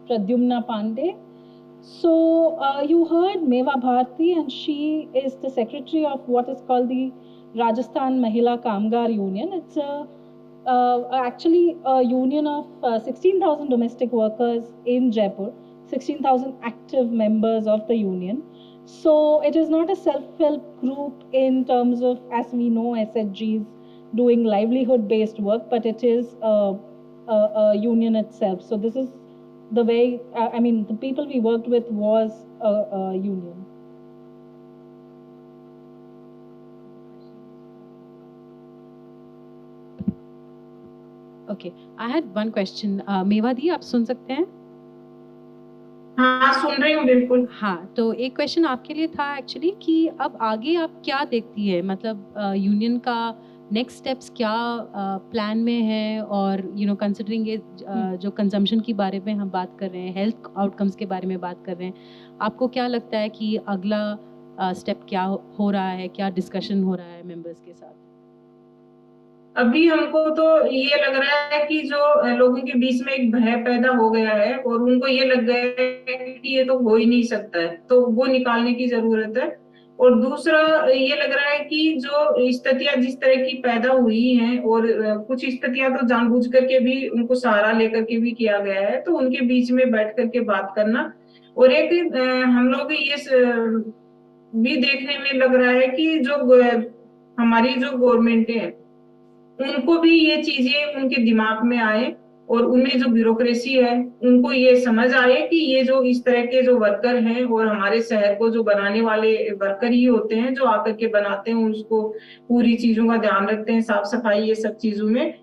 Speaker 2: Pradyumna Pandey. So you heard Meva Bharti, and she is the secretary of what is called the Rajasthan Mahila Kamgar Union. It's actually a union of 16,000 domestic workers in Jaipur, 16,000 active members of the union. So it is not a self-help group in terms of, as we know, SHGs doing livelihood-based work, but it is a union itself. So this is the way, I mean, the people we worked with was a union.
Speaker 1: Okay, I had one question. मेवा दी, आप सुन सकते हैं?
Speaker 3: हाँ, सुन रही हूँ बिल्कुल.
Speaker 1: हाँ, तो एक क्वेश्चन आपके लिए था एक्चुअली कि अब आगे आप क्या देखती है, मतलब यूनियन का नेक्स्ट स्टेप्स क्या प्लान में है, और कंसिडरिंग ये जो कंजम्पशन के बारे में हम बात कर रहे हैं, हेल्थ आउटकम्स के बारे में बात कर रहे हैं, आपको क्या लगता है कि अगला स्टेप क्या हो रहा है, क्या डिस्कशन हो रहा है मेंबर्स के साथ?
Speaker 3: अभी हमको तो ये लग रहा है कि जो लोगों के बीच में एक भय पैदा हो गया है और उनको ये लग गया है कि ये तो हो ही नहीं सकता है, तो वो निकालने की जरूरत है. और दूसरा ये लग रहा है कि जो स्थितियां जिस तरह की पैदा हुई हैं, और कुछ स्थितियां तो जानबूझ करके भी उनको सहारा लेकर के भी किया गया है, तो उनके बीच में बैठ करके बात करना. और एक हम लोग ये भी देखने में लग रहा है कि जो हमारी जो गवर्नमेंट है, उनको भी ये चीजें उनके दिमाग में आए, और उनमें जो ब्यूरोक्रेसी है उनको ये समझ आए कि ये जो इस तरह के जो वर्कर हैं, और हमारे शहर को जो बनाने वाले वर्कर ही होते हैं, जो आकर के बनाते हैं, उसको पूरी चीजों का ध्यान रखते हैं, साफ सफाई ये सब चीजों में.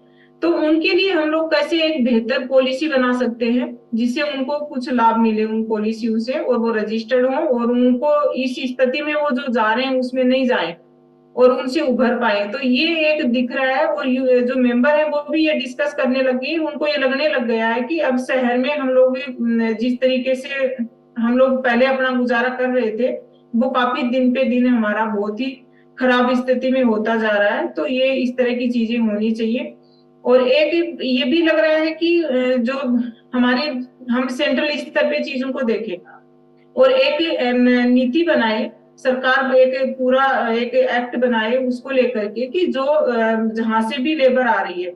Speaker 3: तो उनके लिए हम लोग कैसे एक बेहतर पॉलिसी बना सकते हैं जिससे उनको कुछ लाभ मिले उन पॉलिसियों से, और वो रजिस्टर्ड हो, और उनको इस स्थिति में वो जो जा रहे हैं उसमें नहीं जाए और उनसे उभर पाए. तो ये एक दिख रहा है, और जो मेंबर है वो भी ये डिस्कस करने लगे. उनको ये लगने लग गया है कि अब शहर में हम लोग जिस तरीके से हम लोग पहले अपना गुजारा कर रहे थे, वो काफी दिन पे दिन हमारा बहुत ही खराब स्थिति में होता जा रहा है. तो ये इस तरह की चीजें होनी चाहिए. और एक ये भी लग रहा है कि जो हम सेंट्रल स्तर पे चीजों को देखें और एक नीति बनाए, सरकार एक पूरा एक एक्ट बनाए उसको लेकर के कि जो जहां से भी लेबर आ रही है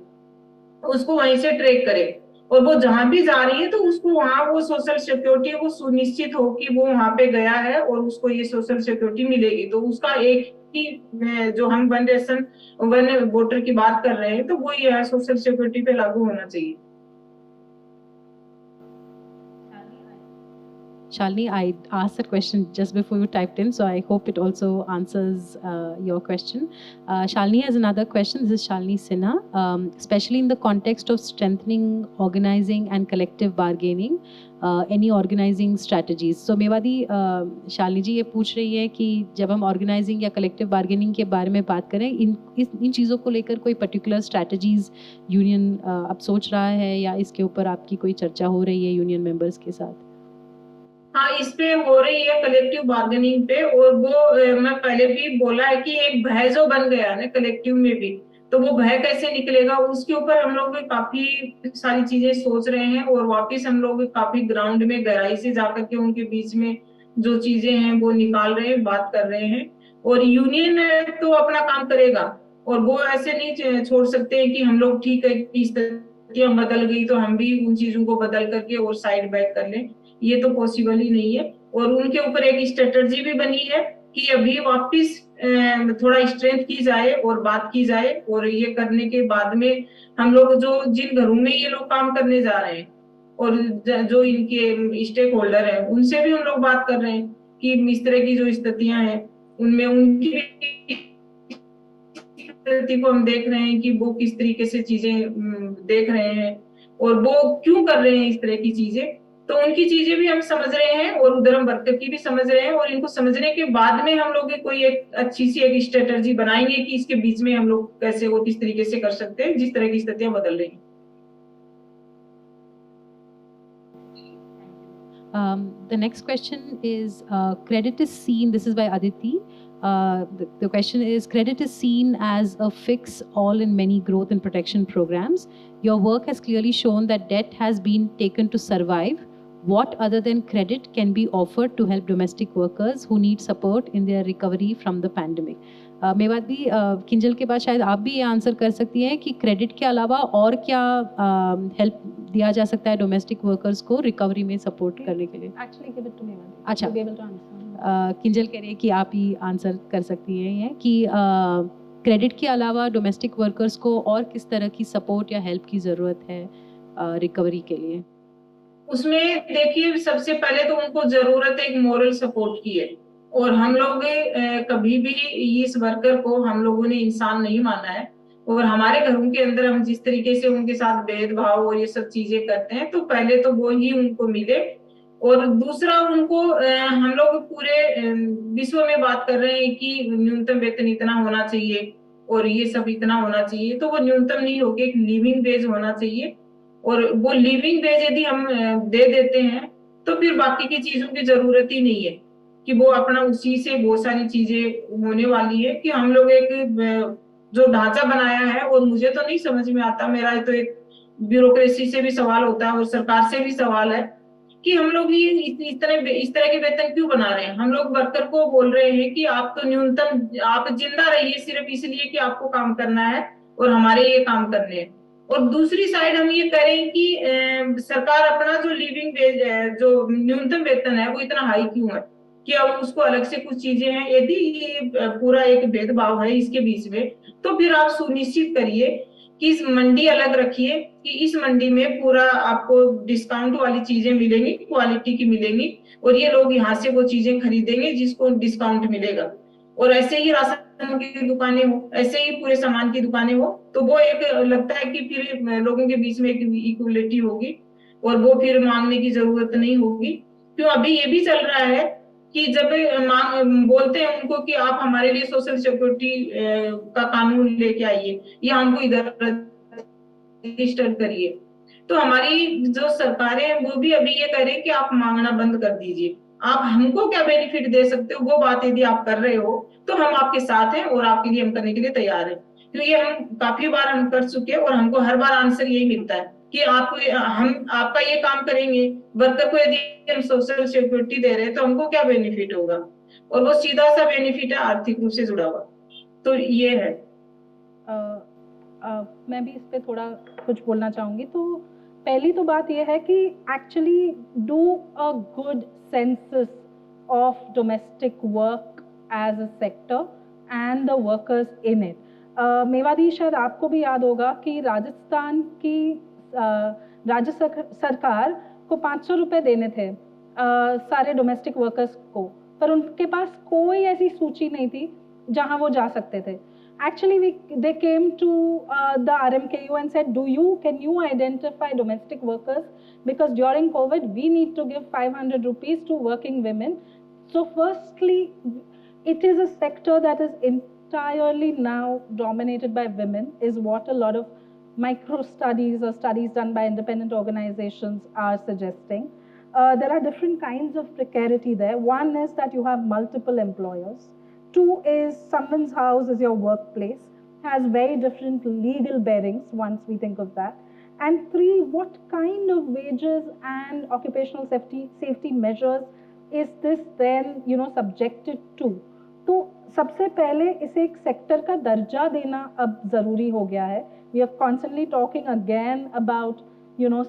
Speaker 3: उसको वहीं से ट्रैक करे, और वो जहां भी जा रही है तो उसको वहां वो सोशल सिक्योरिटी वो सुनिश्चित हो कि वो वहां पे गया है और उसको ये सोशल सिक्योरिटी मिलेगी. तो उसका एक ही जो हम वन वोटर की बात कर रहे हैं, तो वो ये सोशल सिक्योरिटी पे लागू होना चाहिए.
Speaker 1: Shalini, I asked that question just before you typed in, so I hope it also answers your question. Shalini has another question. This is Shalini Sinha. Especially in the context of strengthening organizing and collective bargaining, any organizing strategies? So मेवादी Shalini जी ये पूछ रही है कि जब हम organizing या collective bargaining के बारे में बात करें, इन चीज़ों को लेकर कोई particular strategies union अब सोच रहा है, या इसके ऊपर आपकी कोई चर्चा हो रही है union members के साथ?
Speaker 3: हाँ, इस पे हो रही है कलेक्टिव बार्गेनिंग पे. और वो मैं पहले भी बोला है कि एक भय जो बन गया है ना कलेक्टिव में भी, तो वो भय कैसे निकलेगा उसके ऊपर हम लोग काफी सारी चीजें सोच रहे हैं. और वापस हम लोग काफी ग्राउंड में गहराई से जाकर के उनके बीच में जो चीजें हैं वो निकाल रहे हैं, बात कर रहे हैं. और यूनियन तो अपना काम करेगा, और वो ऐसे नहीं छोड़ सकते हैं कि हम लोग ठीक है कि स्थितियां बदल गई तो हम भी उन चीजों को बदल करके और साइड बैक कर लें. ये तो पॉसिबल ही नहीं है. और उनके ऊपर एक स्ट्रेटजी भी बनी है कि अभी वापस थोड़ा स्ट्रेंथ की जाए और बात की जाए, और ये करने के बाद में हम लोग जो जिन घरों में ये लोग काम करने जा रहे हैं और जो इनके स्टेक होल्डर हैं उनसे भी हम लोग बात कर रहे हैं कि इस तरह की जो स्थितियां हैं उनमें उनकी स्थिति को हम देख रहे हैं कि वो किस तरीके से चीजें देख रहे हैं और वो क्यों कर रहे हैं इस तरह की चीजें. तो उनकी चीजें भी हम समझ रहे हैं और उधर हम वर्कर की भी समझ रहे हैं. और इनको समझने के बाद में हम लोग कोई एक अच्छी सी एक स्ट्रेटजी बनाएंगे कि इसके बीच में हम लोग कैसे और किस तरीके से कर सकते हैं जिस तरह की स्थितियां बदल रही हैं.
Speaker 1: The next question is, credit is seen, this is by Aditi. The question is, credit is seen as a fix all in many growth and protection programs. Your work has clearly shown that debt has been taken to survive. What other than credit can be offered to help domestic workers who need support in their recovery from the pandemic? Mewati, Kinjal के बाद शायद आप भी ये आंसर कर सकती हैं कि क्रेडिट के अलावा और क्या हेल्प दिया जा सकता है डोमेस्टिक वर्कर्स को रिकवरी में सपोर्ट करने के लिए?
Speaker 2: Actually, give it to me.
Speaker 1: अच्छा,
Speaker 2: be able to answer.
Speaker 1: Kinjal कह रही है कि आप ही आंसर कर सकती हैं ये कि क्रेडिट के अलावा डोमेस्टिक वर्कर्स को और किस तरह की सपोर्ट या हेल्प की ज़रूरत है रिकवरी के लिए?
Speaker 3: उसमें देखिए, सबसे पहले तो उनको जरूरत है एक मोरल सपोर्ट की है, और हम लोग कभी भी इस वर्कर को हम लोगों ने इंसान नहीं माना है, और हमारे घरों के अंदर हम जिस तरीके से उनके साथ भेदभाव और ये सब चीजें करते हैं, तो पहले तो वो ही उनको मिले, और दूसरा उनको हम लोग पूरे विश्व में बात कर रहे हैं कि न्यूनतम वेतन इतना होना चाहिए और ये सब इतना होना चाहिए, तो वो न्यूनतम नहीं होके एक लिविंग वेज होना चाहिए, और वो लिविंग वेज यदि हम दे देते हैं तो फिर बाकी की चीजों की जरूरत ही नहीं है, कि वो अपना उसी से बहुत सारी चीजें होने वाली है। कि हम लोग एक जो ढांचा बनाया है, और मुझे तो नहीं समझ में आता, मेरा तो एक ब्यूरोक्रेसी से भी सवाल होता है और सरकार से भी सवाल है कि हम लोग ये इस तरह के वेतन क्यों बना रहे हैं। हम लोग वर्कर को बोल रहे हैं कि आप तो न्यूनतम, आप जिंदा रहिए सिर्फ इसलिए कि आपको काम करना है और हमारे ये काम करने हैं, और दूसरी साइड हम ये करें कि सरकार अपना जो लिविंग वेज है, जो न्यूनतम वेतन है, वो इतना हाई क्यों है, कि अब उसको अलग से कुछ चीजें हैं। यदि ये पूरा एक भेदभाव है इसके बीच में, तो फिर आप सुनिश्चित करिए कि इस मंडी अलग रखिए, कि इस मंडी में पूरा आपको डिस्काउंट वाली चीजें मिलेंगी, क्वालिटी की मिलेंगी, और ये लोग यहाँ से वो चीजें खरीदेंगे जिसको डिस्काउंट मिलेगा। और ऐसे ही राशन की दुकानें हो, ऐसे ही पूरे सामान की दुकानें हो, तो वो एक लगता है कि फिर लोगों के बीच में एक इक्वलिटी होगी, और वो फिर मांगने की जरूरत नहीं होगी। क्यों अभी ये भी चल रहा है कि जब बोलते हैं उनको कि आप हमारे लिए सोशल सिक्योरिटी का कानून लेके आइए, या हमको इधर रजिस्टर करिए, तो हमारी जो सरकारें वो भी अभी ये करें कि आप मांगना बंद कर दीजिए, आप हमको क्या बेनिफिट दे सकते हो, वो बात यदि आप कर रहे हो तो हम आपके साथ हैं और आपके लिए हम करने के लिए तैयार हैं। क्योंकि हम काफी बार हम कर चुके हैं, और हमको हर बार आंसर यही मिलता है कि हम आपका ये काम करेंगे। वर्कर को यदि हम सोशल सिक्योरिटी दे रहे हैं तो हमको क्या बेनिफिट होगा, और वो सीधा सा बेनिफिट है आर्थिक रूप से जुड़ा हुआ। तो ये है।
Speaker 2: मैं भी इस पे थोड़ा कुछ बोलना चाहूंगी। तो पहली तो बात ये है कि actually do a good census of domestic work as a sector and the workers in it. Mewadi, शायद आपको भी याद होगा कि राजस्थान की राज्य सरकार को 500 रुपये देने थे सारे डोमेस्टिक वर्कर्स को, पर उनके पास कोई ऐसी सूची नहीं थी जहां वो जा सकते थे। Actually, they came to the RMKU and said, can you identify domestic workers? Because during COVID, we need to give 500 rupees to working women. So firstly, it is a sector that is entirely now dominated by women, is what a lot of micro studies or studies done by independent organizations are suggesting. There are different kinds of precarity there. One is that you have multiple employers. Two is someone's house is your workplace, has very different legal bearings once we think of that. And three, what kind of wages and occupational safety measures is this then, subjected to? तो सबसे पहले इसे एक सेक्टर का दर्जा देना अब जरूरी हो गया है. We are constantly talking again about,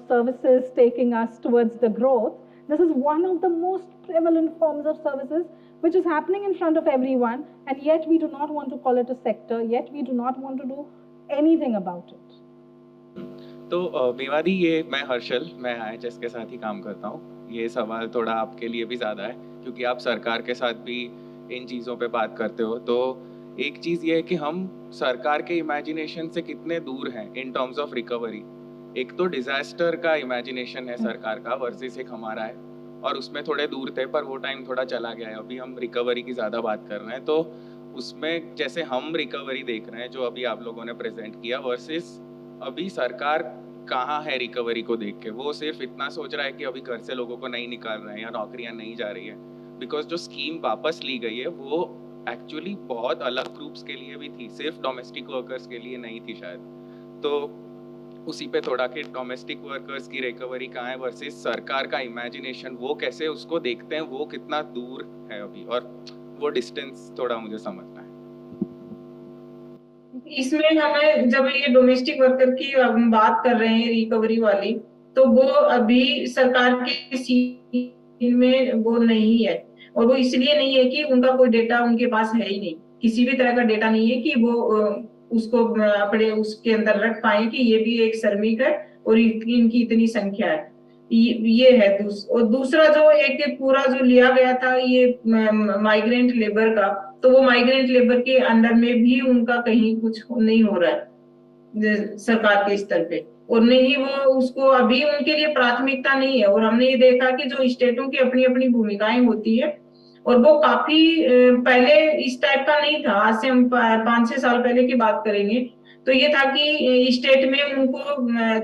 Speaker 2: services taking us towards the growth. This is one of the most prevalent forms of services which is happening in front of everyone, and yet we do not want to call it a sector, yet we do not want to do anything about it.
Speaker 4: तो मेवादी, ये मैं हर्षल, मैं IIHS के साथ ही काम करता हूँ. ये सवाल थोड़ा आपके लिए भी ज़्यादा है क्योंकि आप सरकार के साथ भी इन चीज़ों पे बात करते हो. तो एक चीज़ ये है कि हम सरकार के इमेजिनेशन से कितने दूर हैं इन टर्म्स ऑफ रिकवरी. एक तो डिजास्टर का इमेजिनेशन है सरकार का वर्सेस एक हमारा है, और उसमें थोड़े दूर थे, पर वो टाइम थोड़ा चला गया है. अभी हम रिकवरी की ज़्यादा बात कर रहे हैं. तो उसमें जैसे हम रिकवरी देख रहे हैं जो अभी आप लोगों ने प्रेजेंट किया, वर्सेस अभी सरकार कहाँ है रिकवरी को देख के। वो सिर्फ इतना सोच रहा है कि अभी घर से लोगों को नहीं निकाल रहे हैं या नौकरियां नहीं जा रही है, बिकॉज जो स्कीम वापस ली गई है वो एक्चुअली बहुत अलग ग्रुप्स के लिए भी थी, सिर्फ डोमेस्टिक वर्कर्स के लिए नहीं थी शायद। तो उसी पे थोड़ा कि डोमेस्टिक वर्कर्स की रिकवरी कहाँ है वर्सेस सरकार का इमेजिनेशन, वो कैसे उसको देखते हैं, वो कितना दूर है अभी, और वो डिस्टेंस थोड़ा मुझे समझना है।
Speaker 3: इसमें हमें जब ये डोमेस्टिक वर्कर की हम बात कर रहे हैं रिकवरी वाली, तो वो अभी सरकार के सीन में वो नहीं है, और वो इसलिए नहीं है कि उनका कोई डेटा उनके पास है ही नहीं, किसी भी तरह का डेटा नहीं है कि वो उसको अपने उसके अंदर रख पाए कि ये भी एक श्रमिक है और इनकी इतनी संख्या है। ये है और दूसरा जो एक पूरा जो लिया गया था ये माइग्रेंट लेबर का, तो वो माइग्रेंट लेबर के अंडर में भी उनका कहीं कुछ नहीं हो रहा है सरकार के स्तर पे, और नहीं वो उसको अभी उनके लिए प्राथमिकता नहीं है। और हमने ये देखा कि जो स्टेटों की अपनी अपनी भूमिकाएं होती है, और वो काफी पहले इस टाइप का नहीं था। आज से हम 5-6 साल पहले की बात करेंगे तो ये था कि स्टेट में उनको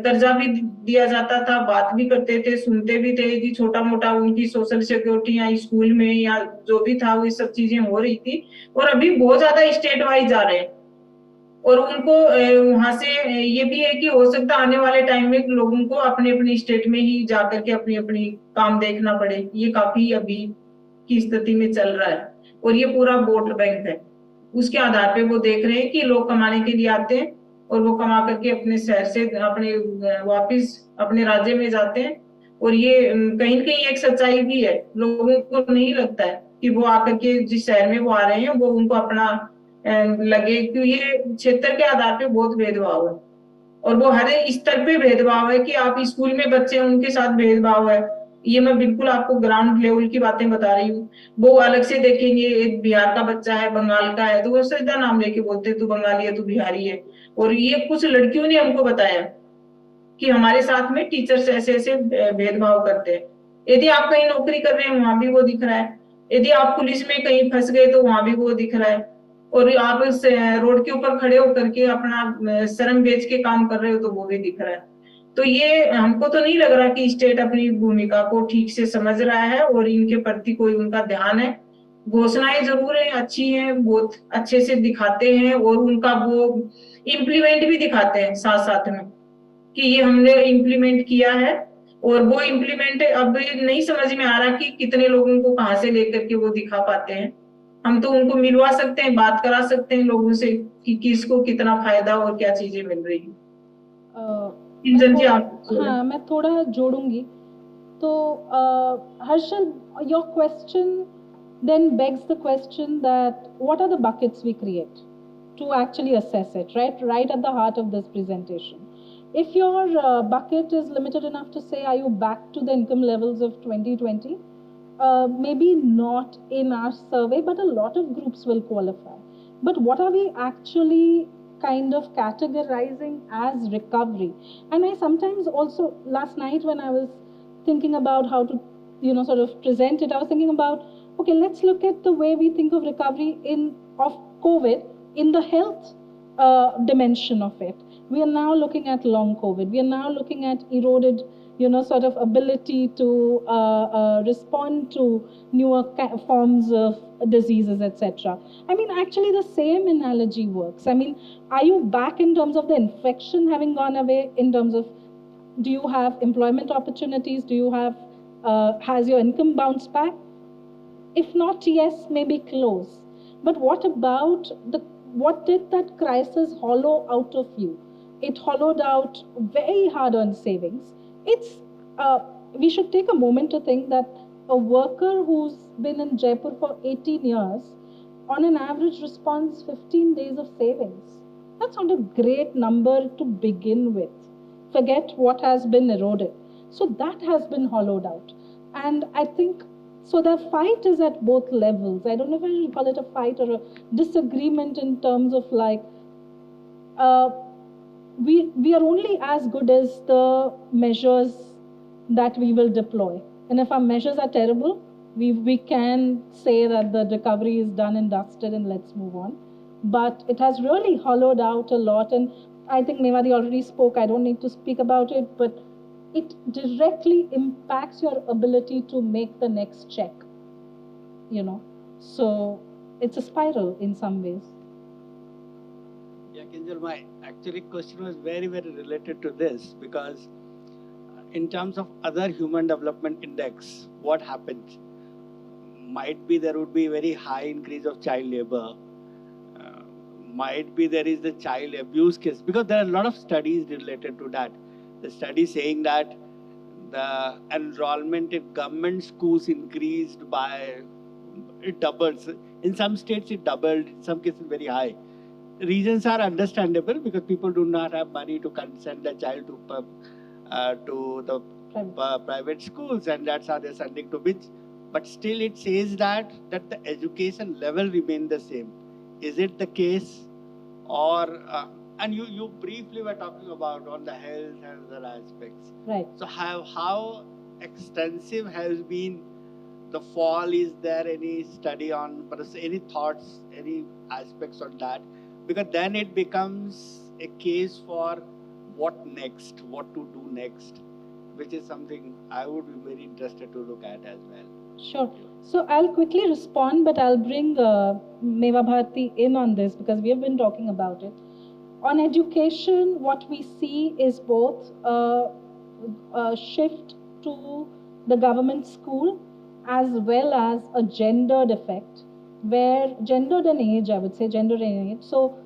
Speaker 3: दर्जा भी दिया जाता था, बात भी करते थे, सुनते भी थे कि छोटा मोटा उनकी सोशल सिक्योरिटी या स्कूल में या जो भी था वो सब चीजें हो रही थी। और अभी बहुत ज्यादा स्टेट वाइज जा रहे हैं, और उनको वहां से ये भी है कि हो सकता है आने वाले टाइम में लोगों को अपने अपने स्टेट में ही जाकर के अपनी अपनी काम देखना पड़े। ये काफी अभी की स्थिति में चल रहा है, और ये पूरा वोट बैंक है, उसके आधार पे वो देख रहे हैं कि लोग कमाने के लिए आते हैं और वो कमा करके अपने शहर से अपने वापिस अपने राज्य में जाते हैं। और ये कहीं न कहीं एक सच्चाई भी है, लोगों को नहीं लगता है कि वो आकर के जिस शहर में वो आ रहे हैं वो उनको अपना लगे, क्योंकि ये क्षेत्र के आधार पे बहुत भेदभाव है, और वो हर स्तर पे भेदभाव है कि आप स्कूल में बच्चे हैं उनके साथ भेदभाव है। ये मैं बिल्कुल आपको ग्राउंड लेवल की बातें बता रही हूँ। वो अलग से देखेंगे, एक बिहार का बच्चा है, बंगाल का है, तो वो सीधा नाम लेके बोलते तू बंगाली है, तू बिहारी है। और ये कुछ लड़कियों ने हमको बताया कि हमारे साथ में टीचर्स ऐसे ऐसे भेदभाव करते हैं। यदि आप कहीं नौकरी कर रहे हैं वहां भी वो दिख रहा है, यदि आप पुलिस में कहीं फंस गए तो वहां भी वो दिख रहा है, और आप रोड के ऊपर खड़े होकर के अपना शर्म बेच के काम कर रहे हो तो वो भी दिख रहा है। तो ये हमको तो नहीं लग रहा कि स्टेट अपनी भूमिका को ठीक से समझ रहा है और इनके प्रति कोई उनका ध्यान है। घोषणाएं जरूर है, अच्छी हैं, बहुत अच्छे से दिखाते हैं, और उनका वो इम्प्लीमेंट भी दिखाते हैं साथ साथ में कि ये हमने इम्प्लीमेंट किया है। और वो इम्प्लीमेंट अब नहीं समझ में आ रहा कि कितने लोगों को कहाँ से लेकर के वो दिखा पाते हैं। हम तो उनको मिलवा सकते हैं, बात करा सकते हैं लोगों से कि किसको कितना फायदा और क्या चीजें मिल रही है।
Speaker 2: हाँ, मैं थोड़ा जोड़ूंगी। तो Harshal, your question then begs the question that what are the buckets we create to actually assess it, right at the heart of this presentation. If your bucket is limited enough to say, are you back to the income levels of 2020? Maybe not in our survey, but a lot of groups will qualify. But what are we actually kind of categorizing as recovery? And I sometimes also, last night when I was thinking about how to, sort of present it, I was thinking about, okay, let's look at the way we think of recovery of COVID in the health dimension of it. We are now looking at long COVID. We are now looking at eroded, sort of ability to respond to newer forms of diseases, etc. I mean, actually the same analogy works. I mean, are you back in terms of the infection having gone away, in terms of, do you have employment opportunities? Do you have, has your income bounced back? If not, yes, maybe close. But what about what did that crisis hollow out of you? It hollowed out very hard-earned savings. We should take a moment to think that a worker who's been in Jaipur for 18 years, on an average responds 15 days of savings. That's not a great number to begin with. Forget what has been eroded. So that has been hollowed out. And I think, so the fight is at both levels. I don't know if I should call it a fight or a disagreement in terms of like, we are only as good as the measures that we will deploy. And if our measures are terrible, we can say that the recovery is done and dusted and let's move on. But it has really hollowed out a lot. And I think Mewadi already spoke, I don't need to speak about it, but it directly impacts your ability to make the next check, you know. So it's a spiral in some ways.
Speaker 5: Yeah, Kinjal, my actually question was very, very related to this, because in terms of other human development index, what happens? Might be there would be very high increase of child labor. Might be there is the child abuse case, because there are a lot of studies related to that. The study saying that the enrollment in government schools increased by, it doubles. In some states it doubled, in some cases very high. Reasons are understandable, because people do not have money to send their child to the private schools, and that's how they're sending to which. But still it says that the education level remain the same. Is it the case? Or and you briefly were talking about on the health and other aspects.
Speaker 2: Right.
Speaker 5: So how extensive has been the fall? Is there any study on, any thoughts, any aspects on that? Because then it becomes a case for what next, what to do next, which is something I would be very interested to look at as well.
Speaker 2: Sure. So I'll quickly respond, but I'll bring Meva Bharti in on this, because we have been talking about it. On education, what we see is both a shift to the government school as well as a gendered effect, where gendered in age, I would say gendered in age. So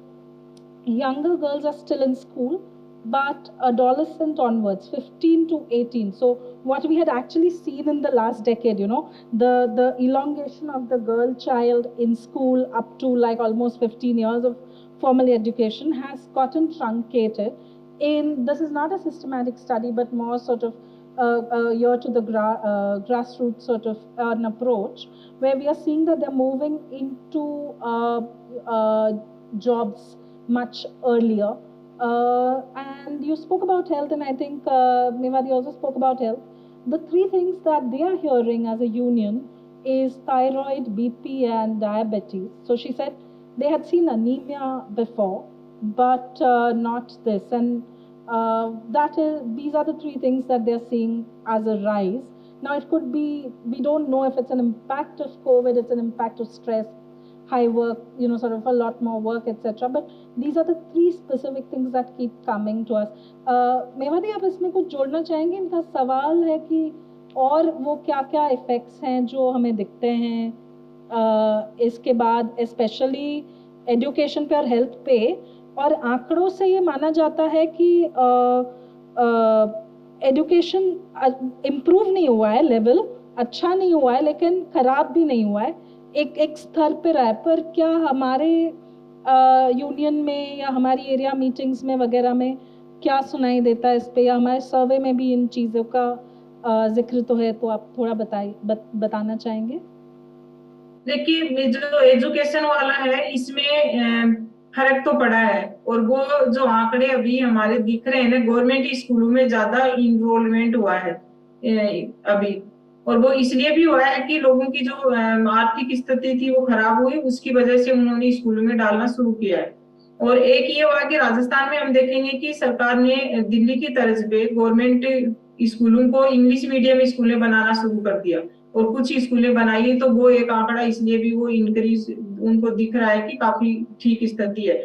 Speaker 2: younger girls are still in school, but adolescent onwards, 15 to 18. So what we had actually seen in the last decade, you know, the elongation of the girl child in school up to like almost 15 years of formal education has gotten truncated. This is not a systematic study, but more sort of a year to the grassroots sort of an approach, where we are seeing that they're moving into jobs much earlier. And you spoke about health, and I think Mewadi also spoke about health. The three things that they are hearing as a union is thyroid, BP, and diabetes. So she said they had seen anemia before, but not this. And these are the three things that they're seeing as a rise. Now it could be, we don't know if it's an impact of COVID, it's an impact of stress, high work, you know, sort of a lot more work, etc. But these are the three specific things that keep coming to us. मेवादी, आप इसमें कुछ जोड़ना चाहेंगे? इनका सवाल है कि और वो क्या-क्या इफेक्ट्स हैं जो हमें दिखते हैं इसके बाद, स्पेशली एजुकेशन पे और हेल्थ पे, और आंकड़ों से ये माना जाता है कि एजुकेशन इम्प्रूव नहीं हुआ है, लेवल अच्छा नहीं हुआ है, लेकिन खराब भी नहीं हुआ है, एक स्तर पे रहा है. पर क्या हमारे यूनियन में या हमारी एरिया मीटिंग्स में वगैरह में क्या सुनाई देता है इस पे, या हमारे सर्वे में भी इन चीज़ों का जिक्र तो है? तो आप थोड़ा बताना चाहेंगे?
Speaker 3: देखिए, जो एजुकेशन वाला है इसमें फर्क तो पड़ा है, और वो जो आंकड़े अभी हमारे दिख रहे हैं ना, गवर्नमेंट स्कूलों में ज्यादा इनरोलमेंट हुआ है अभी, और वो इसलिए भी हुआ है कि लोगों की जो आर्थिक स्थिति थी वो खराब हुई, उसकी वजह से उन्होंने स्कूलों में डालना शुरू किया है. और एक ये हुआ कि राजस्थान में हम देखेंगे कि सरकार ने दिल्ली की तर्ज पे गवर्नमेंट स्कूलों को इंग्लिश मीडियम स्कूलें बनाना शुरू कर दिया, और कुछ स्कूलें बनाई, तो वो एक आंकड़ा इसलिए भी वो इंक्रीज उनको दिख रहा है कि काफी ठीक स्थिति है.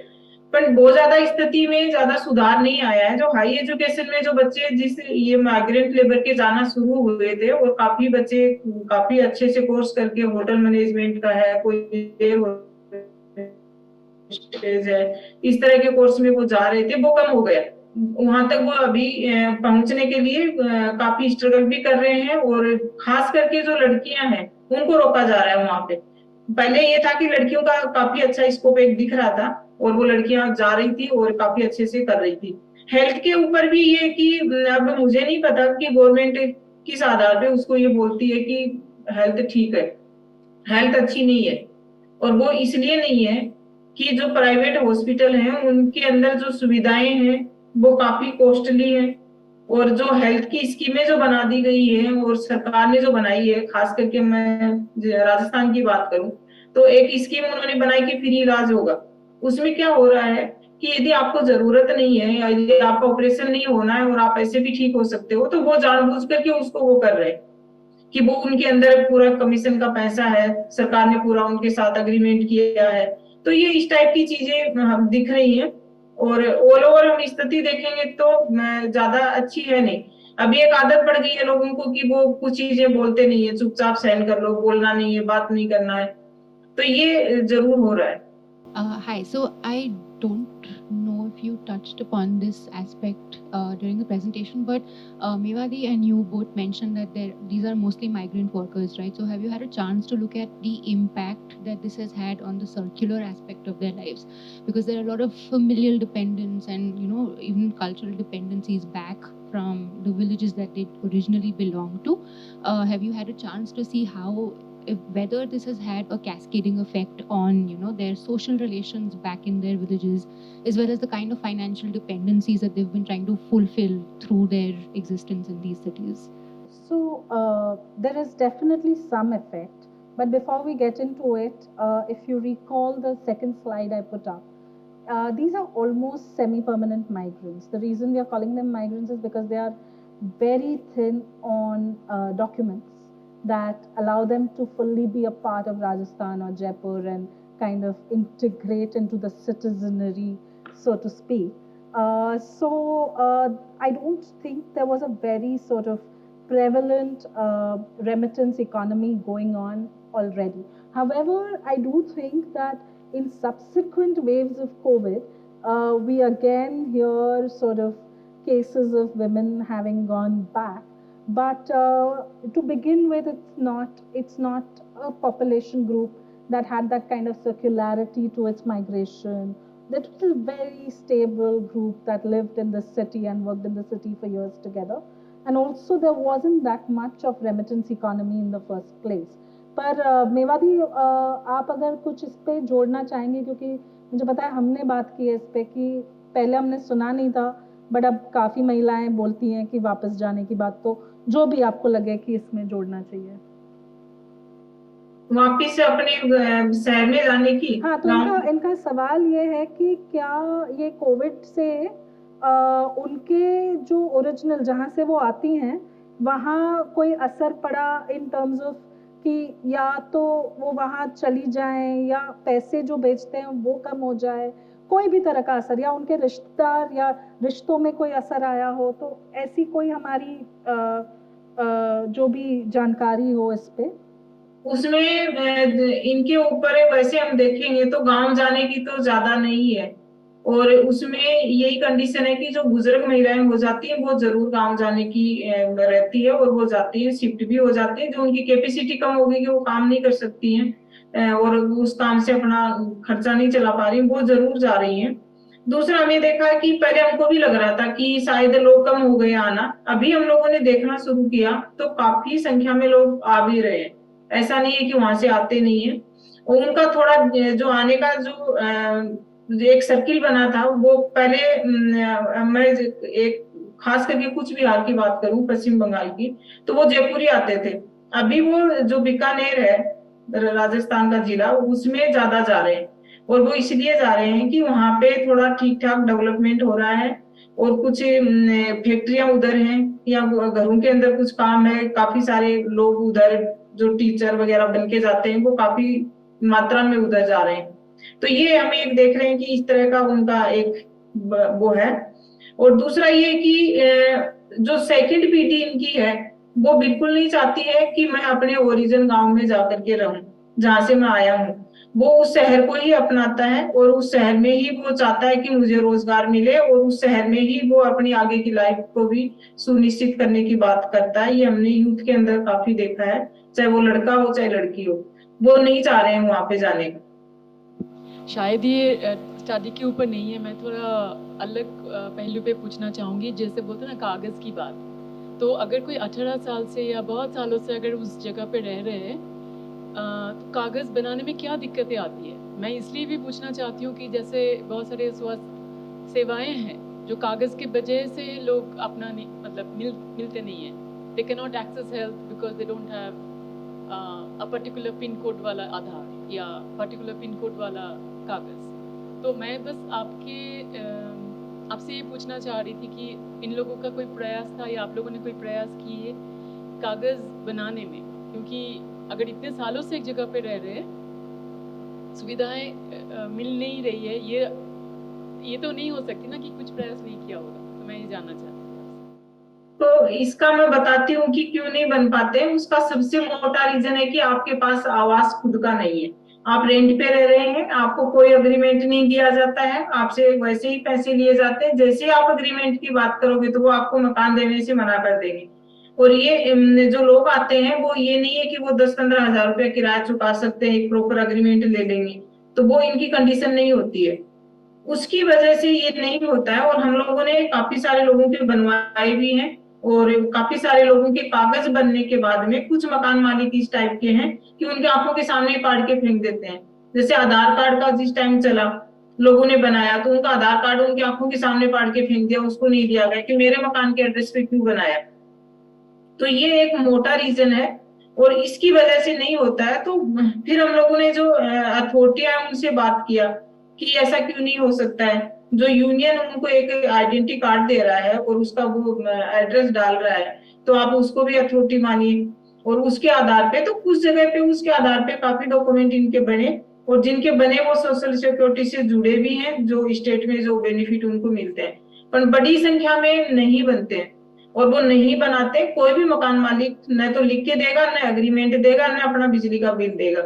Speaker 3: पर बहुत ज्यादा स्थिति में ज्यादा सुधार नहीं आया है. जो हाई एजुकेशन में जो बच्चे जिस ये माइग्रेंट लेबर के जाना शुरू हुए थे, और काफी बच्चे काफी अच्छे से कोर्स करके होटल मैनेजमेंट का है, कोई है, इस तरह के कोर्स में वो जा रहे थे, वो कम हो गया. वहां तक वो अभी पहुंचने के लिए काफी स्ट्रगल भी कर रहे हैं, और खास करके जो लड़कियां हैं उनको रोका जा रहा है वहां पे. पहले ये था कि लड़कियों का काफी अच्छा स्कोप एक दिख रहा था, और वो लड़कियां जा रही थी और काफी अच्छे से कर रही थी. हेल्थ के ऊपर भी ये कि अब मुझे नहीं पता कि गवर्नमेंट किस आधार पे उसको ये बोलती है कि हेल्थ ठीक है. हेल्थ अच्छी नहीं है, और वो इसलिए नहीं है कि जो प्राइवेट हॉस्पिटल हैं उनके अंदर जो सुविधाएं हैं वो काफी कॉस्टली है, और जो हेल्थ की स्कीमें जो बना दी गई है और सरकार ने जो बनाई है, खास करके मैं राजस्थान की बात करूं तो एक स्कीम उन्होंने बनाई कि फ्री इलाज होगा. उसमें क्या हो रहा है कि यदि आपको जरूरत नहीं है या यदि आपका ऑपरेशन नहीं होना है और आप ऐसे भी ठीक हो सकते हो, तो वो जानबूझ करके उसको वो कर रहे हैं कि वो उनके अंदर पूरा कमीशन का पैसा है, सरकार ने पूरा उनके साथ अग्रीमेंट किया है। तो ये इस टाइप की चीजें हम दिख रही हैं और ऑल ओवर हम स्थिति देखेंगे तो ज्यादा अच्छी है नहीं। अभी एक आदत पड़ गई है लोगों को कि वो कुछ चीजें बोलते नहीं है, चुपचाप सहन कर लो, बोलना नहीं है, बात नहीं करना है, तो ये जरूर हो रहा है।
Speaker 6: Hi, so I don't know if you touched upon this aspect during the presentation, but Mewadi and you both mentioned that these are mostly migrant workers, right? So have you had a chance to look at the impact that this has had on the circular aspect of their lives? Because there are a lot of familial dependence and, you know, even cultural dependencies back from the villages that they originally belonged to. Have you had a chance to see how whether this has had a cascading effect on, you know, their social relations back in their villages, as well as the kind of financial dependencies that they've been trying to fulfill through their existence in these cities?
Speaker 2: So there is definitely some effect, but before we get into it, if you recall the second slide I put up, these are almost semi-permanent migrants. The reason we are calling them migrants is because they are very thin on documents that allow them to fully be a part of Rajasthan or Jaipur and kind of integrate into the citizenry, so to speak. So I don't think there was a very sort of prevalent remittance economy going on already. However, I do think that in subsequent waves of COVID, we again hear sort of cases of women having gone back. But to begin with, it's not a population group that had that kind of circularity to its migration. That was a very stable group that lived in the city and worked in the city for years together. And also there wasn't that much of remittance economy in the first place. पर मेवादी आप अगर कुछ इस पे जोड़ना चाहेंगे, क्योंकि मुझे पता है हमने बात की है इस पे कि पहले हमने सुना नहीं था, बट अब काफ़ी महिलाएं बोलती हैं कि वापस जाने की बात, तो जो भी आपको लगे कि इसमें जोड़ना चाहिए।
Speaker 3: वापिस अपने शहर में जाने की।
Speaker 2: हाँ, तो इनका सवाल ये है कि क्या ये कोविड से उनके जो ओरिजिनल जहाँ से वो आती हैं वहाँ कोई असर पड़ा इन टर्म्स ऑफ कि या तो वो वहाँ चली जाएं या पैसे जो बेचते हैं वो कम हो जाए, कोई भी तरह का असर, या उनके रिश्तेदार या रिश्तों में कोई असर आया हो, तो ऐसी कोई हमारी जो भी जानकारी हो इस पे।
Speaker 3: उसमें इनके ऊपर वैसे हम देखेंगे तो गांव जाने की तो ज्यादा नहीं है, और उसमें यही कंडीशन है कि जो बुजुर्ग महिलाएं हो जाती हैं वो जरूर गांव जाने की रहती है, और वो जाती है, शिफ्ट भी हो जाती है, जो उनकी कैपेसिटी कम होगी कि वो काम नहीं कर सकती हैं और उस काम से अपना खर्चा नहीं चला पा रही, वो जरूर जा रही हैं। दूसरा हमने देखा है कि पहले हमको भी लग रहा था कि शायद लोग कम हो गए आना, अभी हम लोगों ने देखना शुरू किया तो काफी संख्या में लोग आ भी रहे हैं, ऐसा नहीं है कि वहां से आते नहीं है। और उनका थोड़ा जो आने का जो एक सर्किल बना था, वो पहले मैं एक खास करके कुछ बिहार की बात करूं, पश्चिम बंगाल की, तो वो जयपुर ही आते थे। अभी वो जो बीकानेर है राजस्थान का जिला, उसमें ज्यादा जा रहे हैं, और वो इसलिए जा रहे हैं कि वहां पे थोड़ा ठीक ठाक डेवलपमेंट हो रहा है और कुछ फैक्ट्रियां उधर हैं या घरों के अंदर कुछ काम है, काफी सारे लोग उधर जो टीचर वगैरह बन के जाते हैं वो काफी मात्रा में उधर जा रहे हैं। तो ये हम एक देख रहे हैं कि इस तरह का उनका एक वो है। और दूसरा ये कि जो सेकंड पीढ़ी इनकी है वो बिल्कुल नहीं चाहती है कि मैं अपने ओरिजिन गांव में जाकर के रहूं जहां से मैं आया हूं, वो उस शहर को ही अपनाता है और उस शहर में ही वो चाहता है कि मुझे रोजगार मिले, और उस शहर में ही वो अपनी आगे की लाइफ को भी सुनिश्चित करने की बात करता है। ये हमने यूथ के अंदर काफी देखा है, चाहे वो लड़का हो चाहे लड़की हो, वो नहीं चाह रहे हैं वहां पे जाने का।
Speaker 7: शायद ये शादी के ऊपर नहीं है, मैं थोड़ा अलग पहलू पे पूछना चाहूँगी। जैसे बोलते ना कागज़ की बात, तो अगर कोई 18 साल से या बहुत सालों से अगर उस जगह पे रह रहे हैं तो कागज़ बनाने में क्या दिक्कतें आती है? मैं इसलिए भी पूछना चाहती हूँ कि जैसे बहुत सारे स्वास्थ्य सेवाएं हैं जो कागज़ के वजह से लोग अपना नहीं, मतलब मिलते नहीं हैं, they can not access health because they don't have a particular pin code वाला आधार या पर्टिकुलर पिन कोड वाला कागज़। तो मैं बस आपसे ये पूछना चाह रही थी कि इन लोगों का कोई प्रयास था या आप लोगों ने कोई प्रयास किए कागज़ बनाने में, क्योंकि अगर इतने सालों से एक जगह पे रह रहे हैं, सुविधाएं मिल नहीं रही है, ये तो नहीं हो सकती ना कि कुछ प्रयास नहीं किया होगा। तो मैं ये जानना चाहती हूँ।
Speaker 3: तो इसका मैं बताती हूँ कि क्यों नहीं बन पाते। उसका सबसे मोटा रीजन है कि आपके पास आवास खुद का नहीं है, आप रेंट पे रह रहे हैं, आपको कोई अग्रीमेंट नहीं दिया जाता है, आपसे वैसे ही पैसे लिए जाते हैं। जैसे आप अग्रीमेंट की बात करोगे तो वो आपको मकान देने से मना कर देंगे। और ये जो लोग आते हैं वो ये नहीं है कि वो 10-15 हजार रुपया किराया चुका सकते हैं, एक प्रॉपर अग्रीमेंट ले लेंगे, तो वो इनकी कंडीशन नहीं होती है। उसकी वजह से ये नहीं होता है। और हम लोगों ने काफी सारे लोगों के बनवाए भी हैं, और काफी सारे लोगों के कागज बनने के बाद में कुछ मकान मालिक इस टाइप के हैं कि उनके आंखों के सामने ही फाड़ के फेंक देते हैं। जैसे आधार कार्ड का जिस टाइम चला, लोगों ने बनाया तो उनका आधार कार्ड उनकी आंखों के सामने फाड़ के फेंक दिया, उसको नहीं दिया गया कि मेरे मकान के एड्रेस पे क्यों बनाया। तो ये एक मोटा रीजन है, और इसकी वजह से नहीं होता है। तो फिर हम लोगों ने जो अथॉरिटियां हैं उनसे बात किया कि ऐसा क्यों नहीं हो सकता है। जो यूनियन उनको एक आइडेंटिटी कार्ड दे रहा है और उसका वो एड्रेस डाल रहा है, तो आप उसको भी अथॉरिटी मानिए। और उसके आधार पे, तो कुछ जगह पे उसके आधार पे काफी डॉक्यूमेंट इनके बने, और जिनके बने वो सोशल सिक्योरिटी से जुड़े भी हैं, जो स्टेट में जो बेनिफिट उनको मिलते हैं, पर बड़ी संख्या में नहीं बनते हैं। और वो नहीं बनाते, कोई भी मकान मालिक न तो लिख के देगा, न एग्रीमेंट देगा, न अपना बिजली का बिल देगा।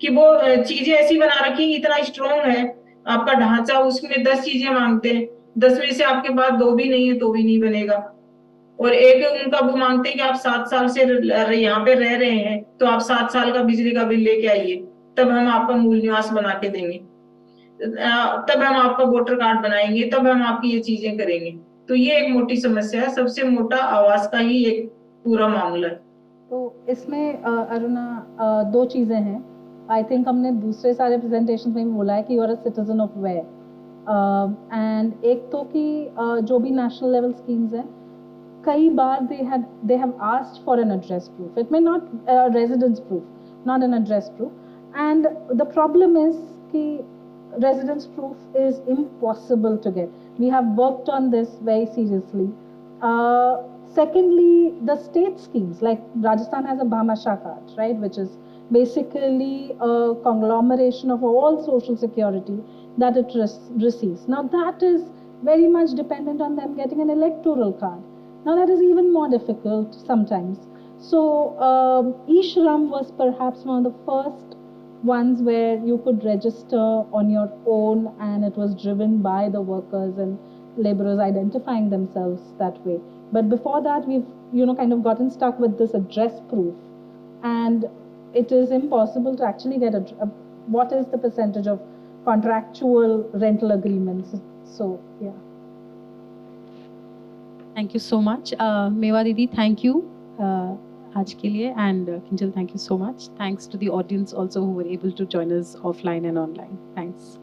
Speaker 3: कि वो चीजें ऐसी बना रखी, इतना स्ट्रॉन्ग है आपका ढांचा, उसमें 10 चीजें मांगते हैं, 10 में से आपके पास 2 भी नहीं है तो भी नहीं बनेगा। और एक उनका वो मांगते हैं कि आप 7 साल से यहाँ पे रह रहे हैं, तो आप 7 साल का बिजली का बिल लेके आइए, तब हम आपका मूल निवास बना के देंगे, तब हम आपका वोटर कार्ड बनाएंगे, तब हम आपकी ये चीजें करेंगे। तो ये एक मोटी समस्या है, सबसे मोटा आवास का ही एक पूरा मामला है।
Speaker 2: तो इसमें अरुणा दो चीजें हैं। आई थिंक हमने दूसरे सारे प्रेजेंटेशन में भी बोला है कि you are a citizen of where, and एक तो कि जो भी नेशनल लेवल स्कीम्स हैं, कई बार they have asked for an address proof. It may not residence proof, not an address proof. And the problem is कि residence proof is impossible to get. We have worked on this very seriously. Secondly, the state schemes, like Rajasthan has a Bhamasha card, right, which is basically a conglomeration of all social security that it receives. Now that is very much dependent on them getting an electoral card. Now that is even more difficult sometimes. So e-Shram was perhaps one of the first ones where you could register on your own, and it was driven by the workers and laborers identifying themselves that way. But before that, we've kind of gotten stuck with this address proof, and it is impossible to actually get what is the percentage of contractual rental agreements. So yeah.
Speaker 1: Thank you so much. Mewa Didi, thank you आज के लिए, and Kinjal, thank you so much. Thanks to the audience also who were able to join us offline and online. Thanks.